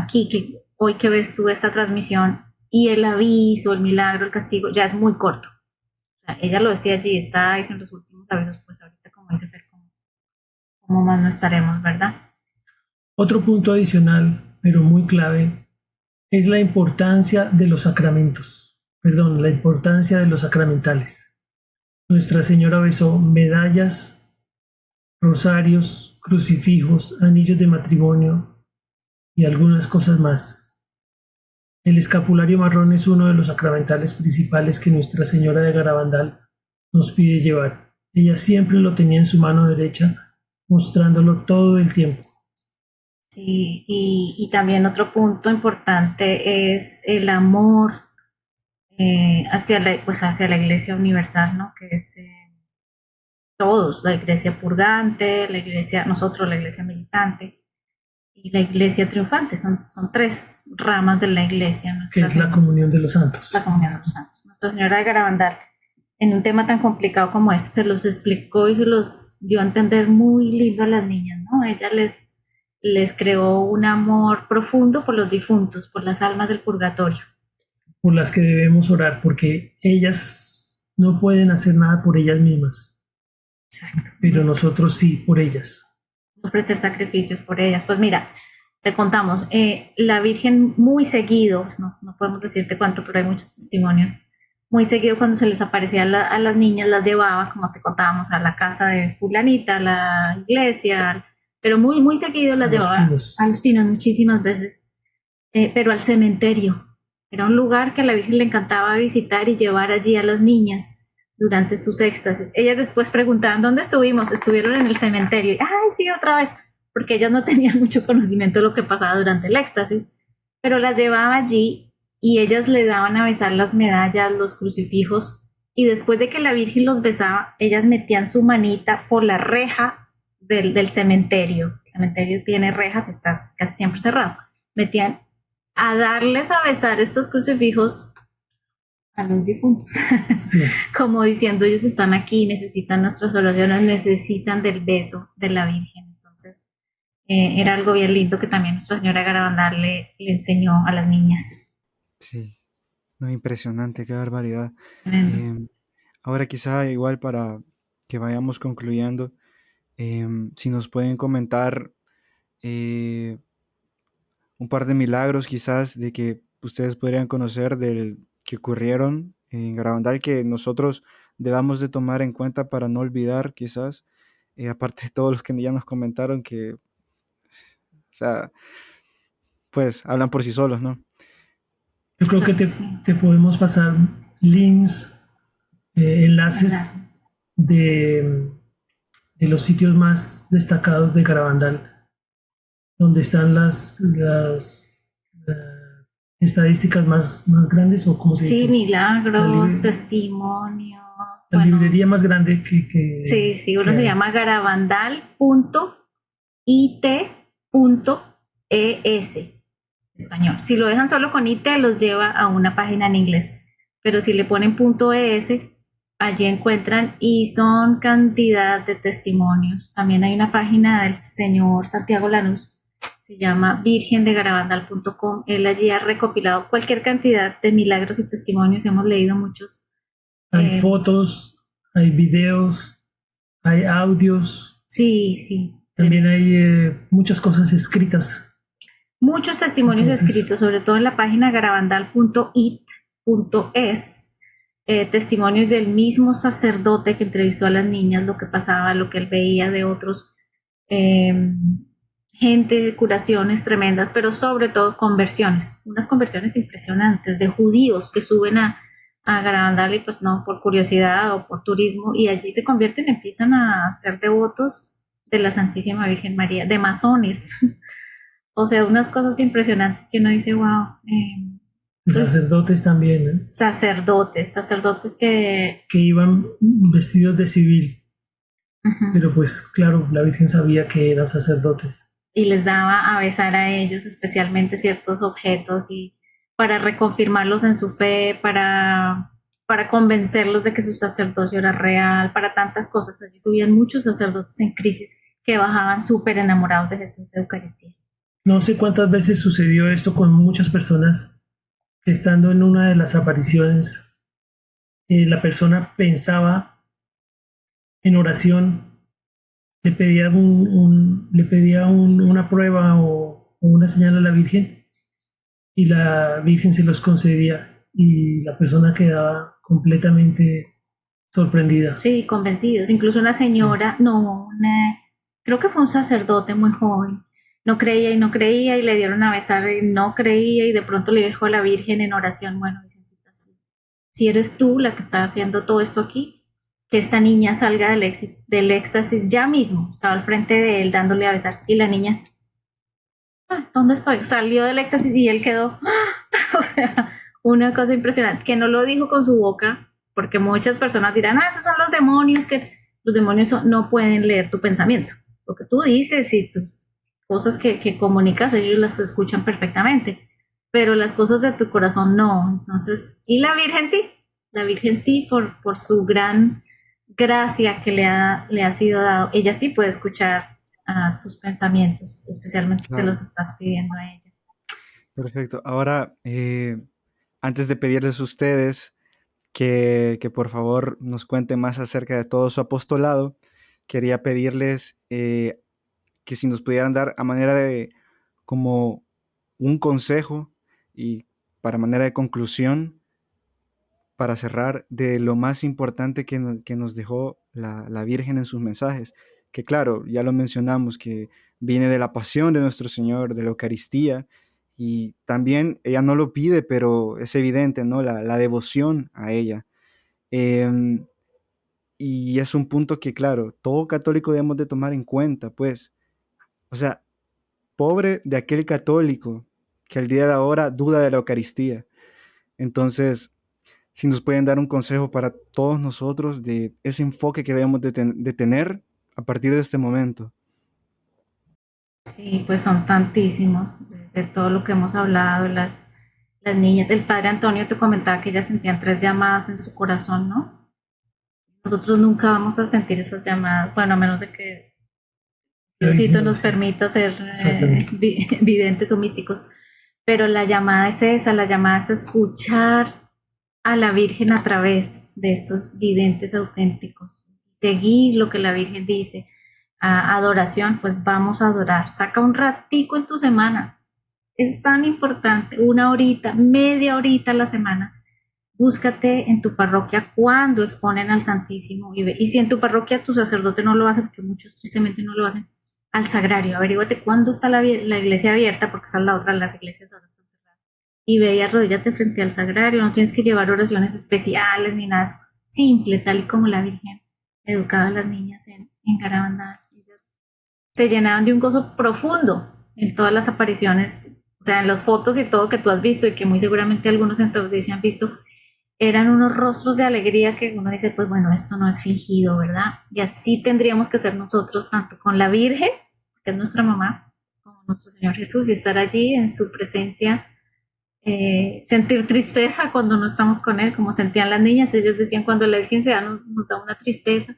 hoy que ves tú esta transmisión, y el aviso, el milagro, el castigo, ya es muy corto. O sea, ella lo decía allí, estáis en los últimos avisos, pues ahorita, como dice Fer, ¿cómo más no estaremos, verdad? Otro punto adicional, pero muy clave, es la importancia de los sacramentos. La importancia de los sacramentales. Nuestra Señora besó medallas, rosarios, crucifijos, anillos de matrimonio y algunas cosas más. El escapulario marrón es uno de los sacramentales principales que Nuestra Señora de Garabandal nos pide llevar. Ella siempre lo tenía en su mano derecha, mostrándolo todo el tiempo. Sí, y también otro punto importante es el amor hacia la Iglesia Universal, ¿no? Que es todos, la Iglesia purgante, nosotros la Iglesia militante y la Iglesia triunfante. Son tres ramas de la Iglesia. Que es la comunión de los santos. La comunión de los santos. Nuestra Señora de Garabandal, en un tema tan complicado como este, se los explicó y se los dio a entender muy lindo a las niñas, ¿no? Ella les creó un amor profundo por los difuntos, por las almas del purgatorio. Por las que debemos orar, porque ellas no pueden hacer nada por ellas mismas. Exacto. Pero nosotros sí, por ellas. Ofrecer sacrificios por ellas. Pues mira, te contamos, la Virgen muy seguido, pues no podemos decirte cuánto, pero hay muchos testimonios, muy seguido cuando se les aparecía a las niñas, las llevaba, como te contábamos, a la casa de fulanita, a la iglesia, pero muy seguido las llevaba a los pinos muchísimas veces, pero al cementerio. Era un lugar que a la Virgen le encantaba visitar y llevar allí a las niñas durante sus éxtasis. Ellas después preguntaban, ¿dónde estuvimos? Estuvieron en el cementerio. ¡Ay, sí, otra vez! Porque ellas no tenían mucho conocimiento de lo que pasaba durante el éxtasis, pero las llevaba allí y ellas le daban a besar las medallas, los crucifijos, y después de que la Virgen los besaba, ellas metían su manita por la reja del cementerio. El cementerio tiene rejas, está casi siempre cerrado. Metían a darles a besar estos crucifijos a los difuntos, Sí. como diciendo ellos están aquí, necesitan nuestras oraciones, necesitan del beso de la Virgen. Entonces, era algo bien lindo que también Nuestra Señora Garabandal le enseñó a las niñas. Sí, no, impresionante, qué barbaridad. Tremendo. Ahora quizá igual para que vayamos concluyendo, si nos pueden comentar eh, un par de milagros quizás de que ustedes podrían conocer del que ocurrieron en Garabandal que nosotros debamos de tomar en cuenta para no olvidar quizás, aparte de todos los que ya nos comentaron que, o sea, pues hablan por sí solos, ¿no? Yo creo que Sí, te podemos pasar links, enlaces enlaces. de, de los sitios más destacados de Garabandal, donde están las estadísticas más grandes, o como se Sí, dice, la, milagros, libre- testimonios. la Bueno, librería más grande sí, sí, uno que se hay. llama garabandal.it.es, español. Si lo dejan solo con IT, los lleva a una página en inglés. Pero si le ponen .es, allí encuentran y son cantidad de testimonios. También hay una página del señor Santiago Lanús, se llama virgendegarabandal.com. Él allí ha recopilado cualquier cantidad de milagros y testimonios. Hemos leído muchos. Hay Eh, fotos, hay videos, hay audios, sí, sí, también tremendo. hay muchas cosas escritas. Muchos testimonios Entonces, escritos, sobre todo en la página garabandal.it.es, testimonios del mismo sacerdote que entrevistó a las niñas, lo que pasaba, lo que él veía de otros, eh, gente, curaciones tremendas, pero sobre todo conversiones, unas conversiones impresionantes de judíos que suben a Garabandal y pues no, por curiosidad o por turismo, y allí se convierten, empiezan a ser devotos de la Santísima Virgen María, de masones. O sea, unas cosas impresionantes que uno dice, wow, sacerdotes también, ¿eh? sacerdotes que... Que iban vestidos de civil, Uh-huh. pero pues claro, la Virgen sabía que eran sacerdotes. Y les daba a besar a ellos especialmente ciertos objetos y para reconfirmarlos en su fe, para convencerlos de que su sacerdocio era real, para tantas cosas. Allí subían muchos sacerdotes en crisis que bajaban súper enamorados de Jesús de Eucaristía. No sé cuántas veces sucedió esto con muchas personas que estando en una de las apariciones, la persona pensaba en oración, le pedía una prueba o una señal a la Virgen y la Virgen se los concedía y la persona quedaba completamente sorprendida. Sí, convencidos. Incluso una Sí. señora, no, creo que fue un sacerdote muy joven. No creía y no creía y le dieron a besar y no creía y de pronto le dijo a la Virgen en oración, bueno, Virgencita, si eres tú la que está haciendo todo esto aquí, que esta niña salga del éxtasis ya mismo. Estaba al frente de él dándole a besar y la niña, ¿dónde estoy? Salió del éxtasis y él quedó, o sea, una cosa impresionante, que no lo dijo con su boca, porque muchas personas dirán, esos son los demonios, que los demonios no pueden leer tu pensamiento. Lo que tú dices y tus cosas que comunicas, ellos las escuchan perfectamente, pero las cosas de tu corazón no. Entonces, y la Virgen sí, por su gran gracia que le ha sido dado, ella sí puede escuchar a tus pensamientos, especialmente si se Claro, los estás pidiendo a ella. perfecto. Ahora, antes de pedirles a ustedes que por favor nos cuenten más acerca de todo su apostolado, quería pedirles que si nos pudieran dar a manera de como un consejo y para manera de conclusión, para cerrar, de lo más importante que nos dejó la Virgen en sus mensajes, que claro, ya lo mencionamos, que viene de la pasión de nuestro Señor, de la Eucaristía, y también ella no lo pide, pero es evidente, ¿no? La devoción a ella. Em, y es un punto que, claro, todo católico debemos de tomar en cuenta, pues, o sea, pobre de aquel católico que al día de ahora duda de la Eucaristía. Entonces, si nos pueden dar un consejo para todos nosotros de ese enfoque que debemos de tener a partir de este momento. Sí, pues son tantísimos de todo lo que hemos hablado, las niñas. El padre Antonio te comentaba que ellas sentían 3 llamadas en su corazón, ¿no? Nosotros nunca vamos a sentir esas llamadas, bueno, a menos de que Diosito nos permita ser videntes o místicos. Pero la llamada es esa, la llamada es escuchar a la Virgen a través de estos videntes auténticos, seguir lo que la Virgen dice. Adoración, pues vamos a adorar. Saca un ratico en tu semana. Es tan importante, 1 horita, media horita a la semana. Búscate en tu parroquia cuando exponen al Santísimo. Y si en tu parroquia tu sacerdote no lo hace, porque muchos tristemente no lo hacen, al sagrario. Averíguate cuándo está la iglesia abierta, porque esa es la otra, las iglesias ahora están cerradas. Y ve y arrodíllate frente al sagrario. No tienes que llevar oraciones especiales ni nada. Simple, tal y como la Virgen educaba a las niñas en Garabandal. Ellas se llenaban de un gozo profundo en todas las apariciones, o sea, en las fotos y todo que tú has visto y que muy seguramente algunos en tu audiencia han visto, eran unos rostros de alegría que uno dice, pues bueno, esto no es fingido, ¿verdad? Y así tendríamos que ser nosotros, tanto con la Virgen, que es nuestra mamá, como nuestro Señor Jesús, y estar allí en su presencia, sentir tristeza cuando no estamos con Él, como sentían las niñas. Ellos decían, cuando la Virgen se da, nos da una tristeza.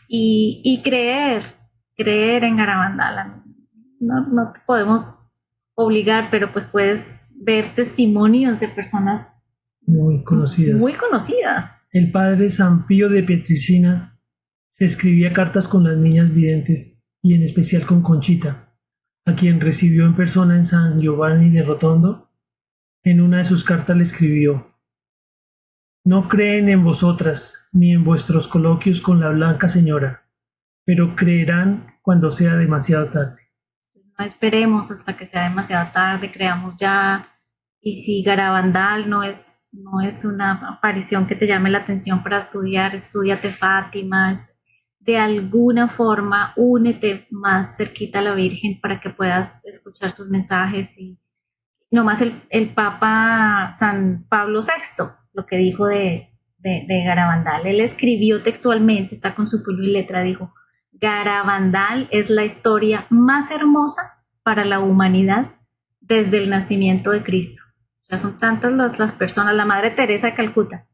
Y creer en Garabandal. No te podemos obligar, pero pues puedes ver testimonios de personas muy conocidas. Muy conocidas. El padre San Pío de Pietrelcina se escribía cartas con las niñas videntes y en especial con Conchita, a quien recibió en persona en San Giovanni de Rotondo. En una de sus cartas le escribió: no creen en vosotras ni en vuestros coloquios con la Blanca Señora, pero creerán cuando sea demasiado tarde. No esperemos hasta que sea demasiado tarde, creamos ya. Y si Garabandal no es una aparición que te llame la atención para estudiar, estúdiate Fátima. De alguna forma, únete más cerquita a la Virgen para que puedas escuchar sus mensajes. Y nomás el Papa San Pablo VI, lo que dijo de Garabandal, él escribió textualmente, está con su puño y letra, dijo: Garabandal es la historia más hermosa para la humanidad desde el nacimiento de Cristo. O sea, son tantas las personas. La Madre Teresa de Calcuta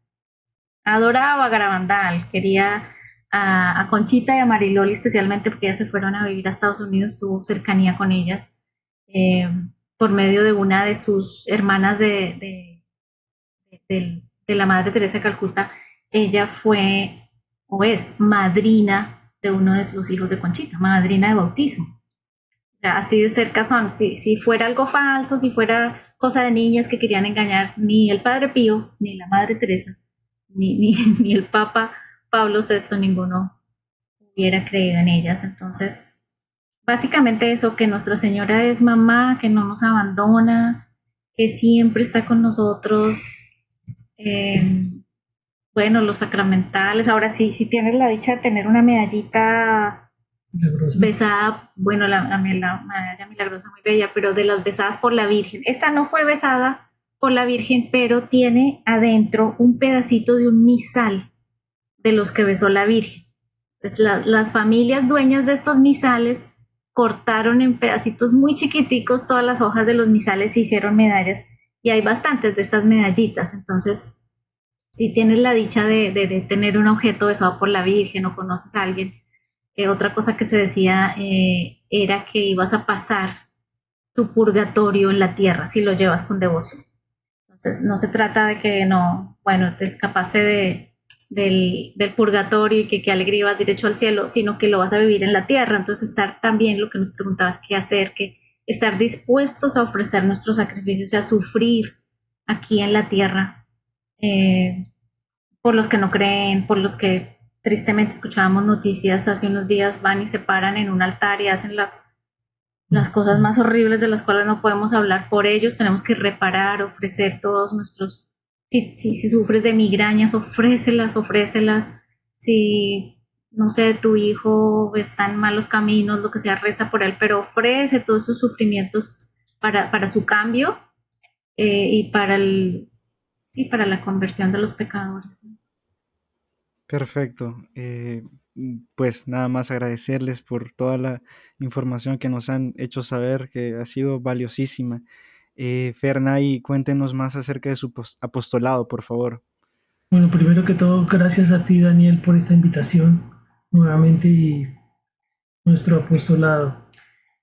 adoraba a Garabandal, quería a Conchita y a Mariloli especialmente, porque ellas se fueron a vivir a Estados Unidos, tuvo cercanía con ellas, por medio de una de sus hermanas de la Madre Teresa de Calcuta. Ella fue o es madrina de uno de los hijos de Conchita, madrina de bautismo. O sea, así de cerca son. Si fuera algo falso, si fuera cosa de niñas que querían engañar, ni el Padre Pío, ni la Madre Teresa, ni el Papa Pablo VI, ninguno hubiera creído en ellas. Entonces, básicamente eso, que Nuestra Señora es mamá, que no nos abandona, que siempre está con nosotros. Bueno, los sacramentales. Ahora sí, si tienes la dicha de tener una medallita milagrosa besada, bueno, la medalla milagrosa muy bella, pero de las besadas por la Virgen. Esta no fue besada por la Virgen, pero tiene adentro un pedacito de un misal de los que besó la Virgen. Entonces, las familias dueñas de estos misales cortaron en pedacitos muy chiquiticos todas las hojas de los misales e hicieron medallas, y hay bastantes de estas medallitas. Entonces, si tienes la dicha de tener un objeto besado por la Virgen o conoces a alguien, otra cosa que se decía era que ibas a pasar tu purgatorio en la tierra si lo llevas con devoción. Entonces, no se trata de que te escapaste del purgatorio y que qué alegría vas derecho al cielo, sino que lo vas a vivir en la tierra. Entonces, estar también, lo que nos preguntabas, qué hacer, que estar dispuestos a ofrecer nuestros sacrificios y a sufrir aquí en la tierra, por los que no creen, por los que tristemente escuchábamos noticias hace unos días, van y se paran en un altar y hacen las cosas más horribles de las cuales no podemos hablar. Por ellos tenemos que reparar, ofrecer todos nuestros. Si sufres de migrañas, ofrécelas. Si, no sé, tu hijo está en malos caminos, lo que sea, reza por él, pero ofrece todos esos sufrimientos para su cambio, y para sí, para la conversión de los pecadores. Perfecto. Pues nada más agradecerles por toda la información que nos han hecho saber, que ha sido valiosísima. Fernay, cuéntenos más acerca de su apostolado, por favor. Bueno, primero que todo, gracias a ti, Daniel, por esta invitación nuevamente y nuestro apostolado.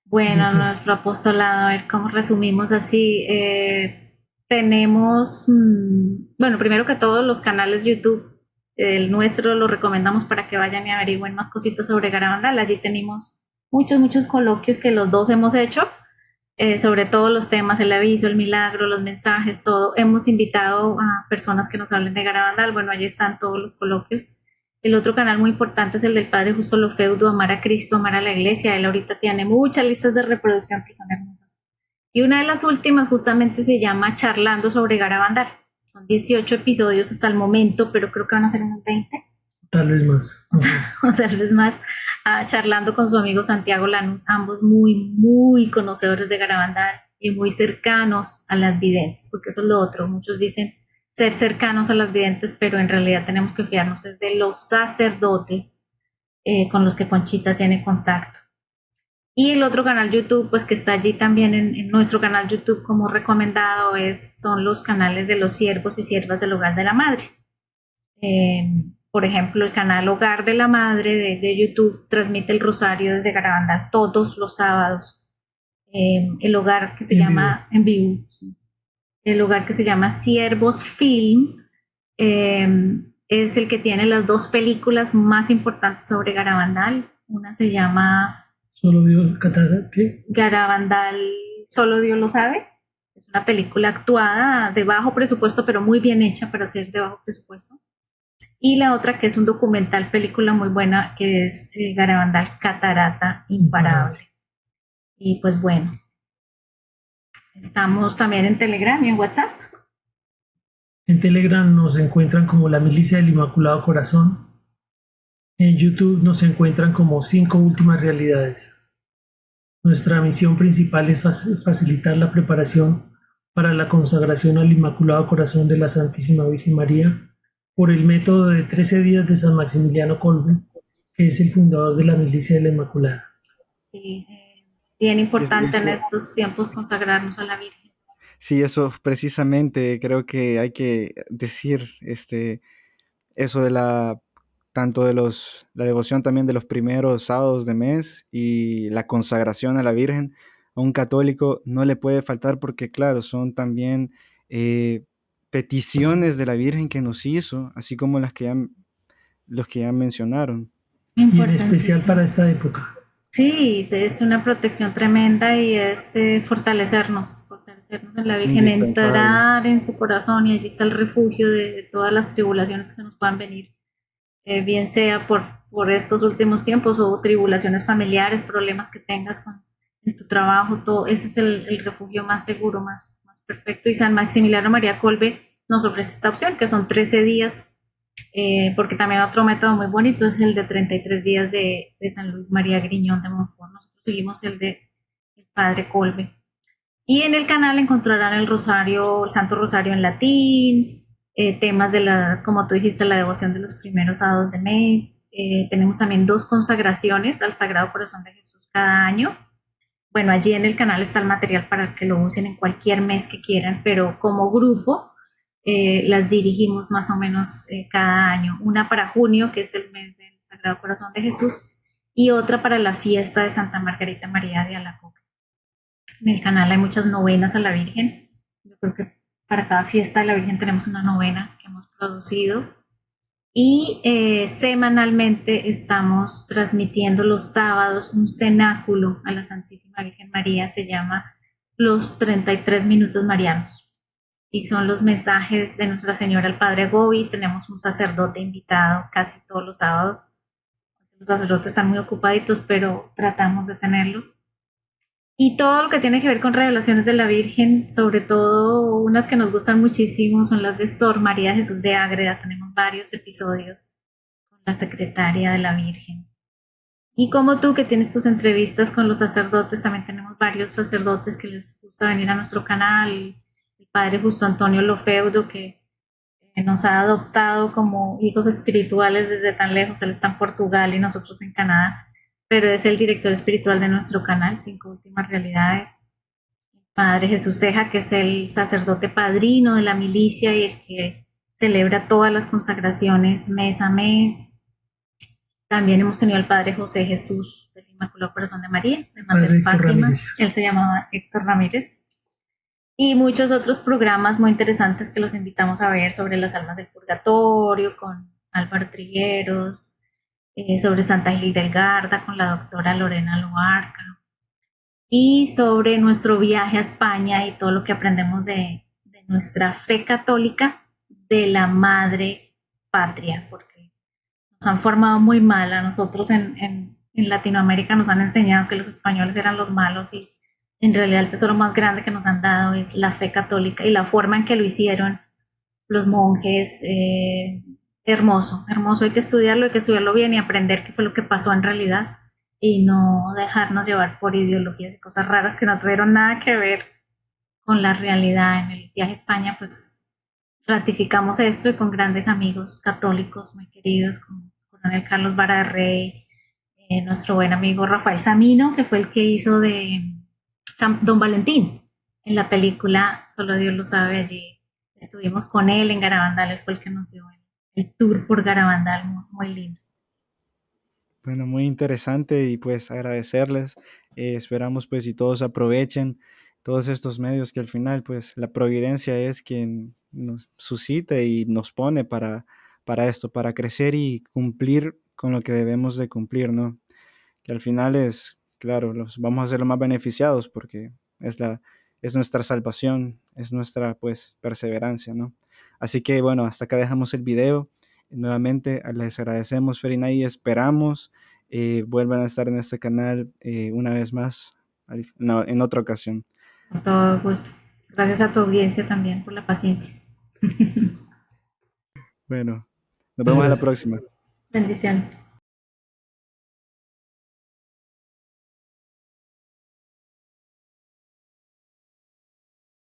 Bueno, nuestro apostolado, a ver cómo resumimos así. Tenemos, bueno, primero que todo, los canales YouTube. El nuestro lo recomendamos para que vayan y averigüen más cositas sobre Garabandal. Allí tenemos muchos coloquios que los dos hemos hecho, sobre todos los temas, el aviso, el milagro, los mensajes, todo. Hemos invitado a personas que nos hablen de Garabandal. Bueno, allí están todos los coloquios. El otro canal muy importante es el del Padre Justo Lofeudo, Amar a Cristo, Amar a la Iglesia. Él ahorita tiene muchas listas de reproducción que son hermosas. Y una de las últimas justamente se llama Charlando sobre Garabandal. Son 18 episodios hasta el momento, pero creo que van a ser unos 20. Tal vez más. O tal vez más. Charlando con su amigo Santiago Lanús, ambos muy conocedores de Garabandal y muy cercanos a las videntes, porque eso es lo otro. Muchos dicen ser cercanos a las videntes, pero en realidad tenemos que fiarnos es de los sacerdotes con los que Conchita tiene contacto. Y el otro canal YouTube, pues que está allí también en nuestro canal YouTube como recomendado, son los canales de los siervos y siervas del Hogar de la Madre. Por ejemplo, el canal Hogar de la Madre de YouTube transmite el rosario desde Garabandal todos los sábados. El hogar que se llama en vivo, sí. El hogar que se llama Siervos Film es el que tiene las dos películas más importantes sobre Garabandal. Una se llama Solo Dios, ¿qué? Garabandal, Solo Dios lo sabe. Es una película actuada de bajo presupuesto, pero muy bien hecha para ser de bajo presupuesto. Y la otra que es un documental, película muy buena, que es Garabandal, Catarata Imparable. Y pues bueno, estamos también en Telegram y en WhatsApp. En Telegram nos encuentran como la Milicia del Inmaculado Corazón. En YouTube nos encuentran como 5 últimas realidades. Nuestra misión principal es facilitar la preparación para la consagración al Inmaculado Corazón de la Santísima Virgen María por el método de 13 días de San Maximiliano Kolbe, que es el fundador de la Milicia de la Inmaculada. Sí, bien importante en estos tiempos consagrarnos a la Virgen. Sí, eso precisamente creo que hay que decir, eso de tanto de la devoción también de los primeros sábados de mes y la consagración a la Virgen. A un católico no le puede faltar porque, claro, son también peticiones de la Virgen que nos hizo, así como los que ya mencionaron. Y en especial para esta época. Sí, es una protección tremenda y es fortalecernos en la Virgen, entrar en su corazón, y allí está el refugio de todas las tribulaciones que se nos puedan venir, bien sea por estos últimos tiempos o tribulaciones familiares, problemas que tengas en tu trabajo, todo ese es el refugio más seguro, más perfecto. Y San Maximiliano María Kolbe nos ofrece esta opción, que son 13 días, porque también otro método muy bonito es el de 33 días de San Luis María Griñón de Montfort. Nosotros seguimos el de el Padre Kolbe. Y en el canal encontrarán el rosario, el Santo Rosario en latín, temas de como tú dijiste, la devoción de los primeros sábados de mes. Tenemos también 2 consagraciones al Sagrado Corazón de Jesús cada año. Bueno, allí en el canal está el material para que lo usen en cualquier mes que quieran, pero como grupo las dirigimos más o menos cada año. Una para junio, que es el mes del Sagrado Corazón de Jesús, y otra para la fiesta de Santa Margarita María de Alacoque. En el canal hay muchas novenas a la Virgen. Yo creo que para cada fiesta de la Virgen tenemos una novena que hemos producido. Y semanalmente estamos transmitiendo los sábados un cenáculo a la Santísima Virgen María. Se llama Los 33 Minutos Marianos. Y son los mensajes de Nuestra Señora al Padre Gobi. Tenemos un sacerdote invitado casi todos los sábados. Los sacerdotes están muy ocupaditos, pero tratamos de tenerlos. Y todo lo que tiene que ver con revelaciones de la Virgen, sobre todo unas que nos gustan muchísimo, son las de Sor María Jesús de Ágreda. Tenemos varios episodios con la secretaria de la Virgen. Y como tú, que tienes tus entrevistas con los sacerdotes, también tenemos varios sacerdotes que les gusta venir a nuestro canal. El padre Justo Antonio Lofeudo, que nos ha adoptado como hijos espirituales desde tan lejos. Él está en Portugal y nosotros en Canadá, pero es el director espiritual de nuestro canal, Cinco Últimas Realidades. Padre Jesús Ceja, que es el sacerdote padrino de la milicia y el que celebra todas las consagraciones mes a mes. También hemos tenido al Padre José Jesús del Inmaculado Corazón de María, de Mater Fátima. Él se llamaba Héctor Ramírez. Y muchos otros programas muy interesantes que los invitamos a ver sobre las almas del purgatorio con Álvaro Trigueros, sobre Santa Hildegarda con la doctora Lorena Loarca, y sobre nuestro viaje a España y todo lo que aprendemos de nuestra fe católica de la madre patria, porque nos han formado muy mal a nosotros en Latinoamérica, nos han enseñado que los españoles eran los malos y en realidad el tesoro más grande que nos han dado es la fe católica y la forma en que lo hicieron los monjes. Hermoso, hermoso, hay que estudiarlo bien y aprender qué fue lo que pasó en realidad y no dejarnos llevar por ideologías y cosas raras que no tuvieron nada que ver con la realidad. En el viaje a España pues ratificamos esto y con grandes amigos católicos muy queridos como el coronel Carlos Vara de Rey, nuestro buen amigo Rafael Samino, que fue el que hizo de Don Valentín en la película Solo Dios lo sabe. Allí estuvimos con él en Garabandal, él fue el que nos dio el tour por Garabandal, muy, muy lindo. Bueno, muy interesante y pues agradecerles. Esperamos pues y todos aprovechen todos estos medios que al final pues la providencia es quien nos suscita y nos pone para esto, para crecer y cumplir con lo que debemos de cumplir, ¿no? Que al final es, claro, los vamos a ser los más beneficiados porque es nuestra salvación, es nuestra pues perseverancia, ¿no? Así que bueno, hasta acá dejamos el video. Nuevamente les agradecemos, Ferina, y esperamos vuelvan a estar en este canal una vez más en otra ocasión. Con todo gusto. Gracias a tu audiencia también por la paciencia. Bueno, nos vemos a la próxima. Bendiciones.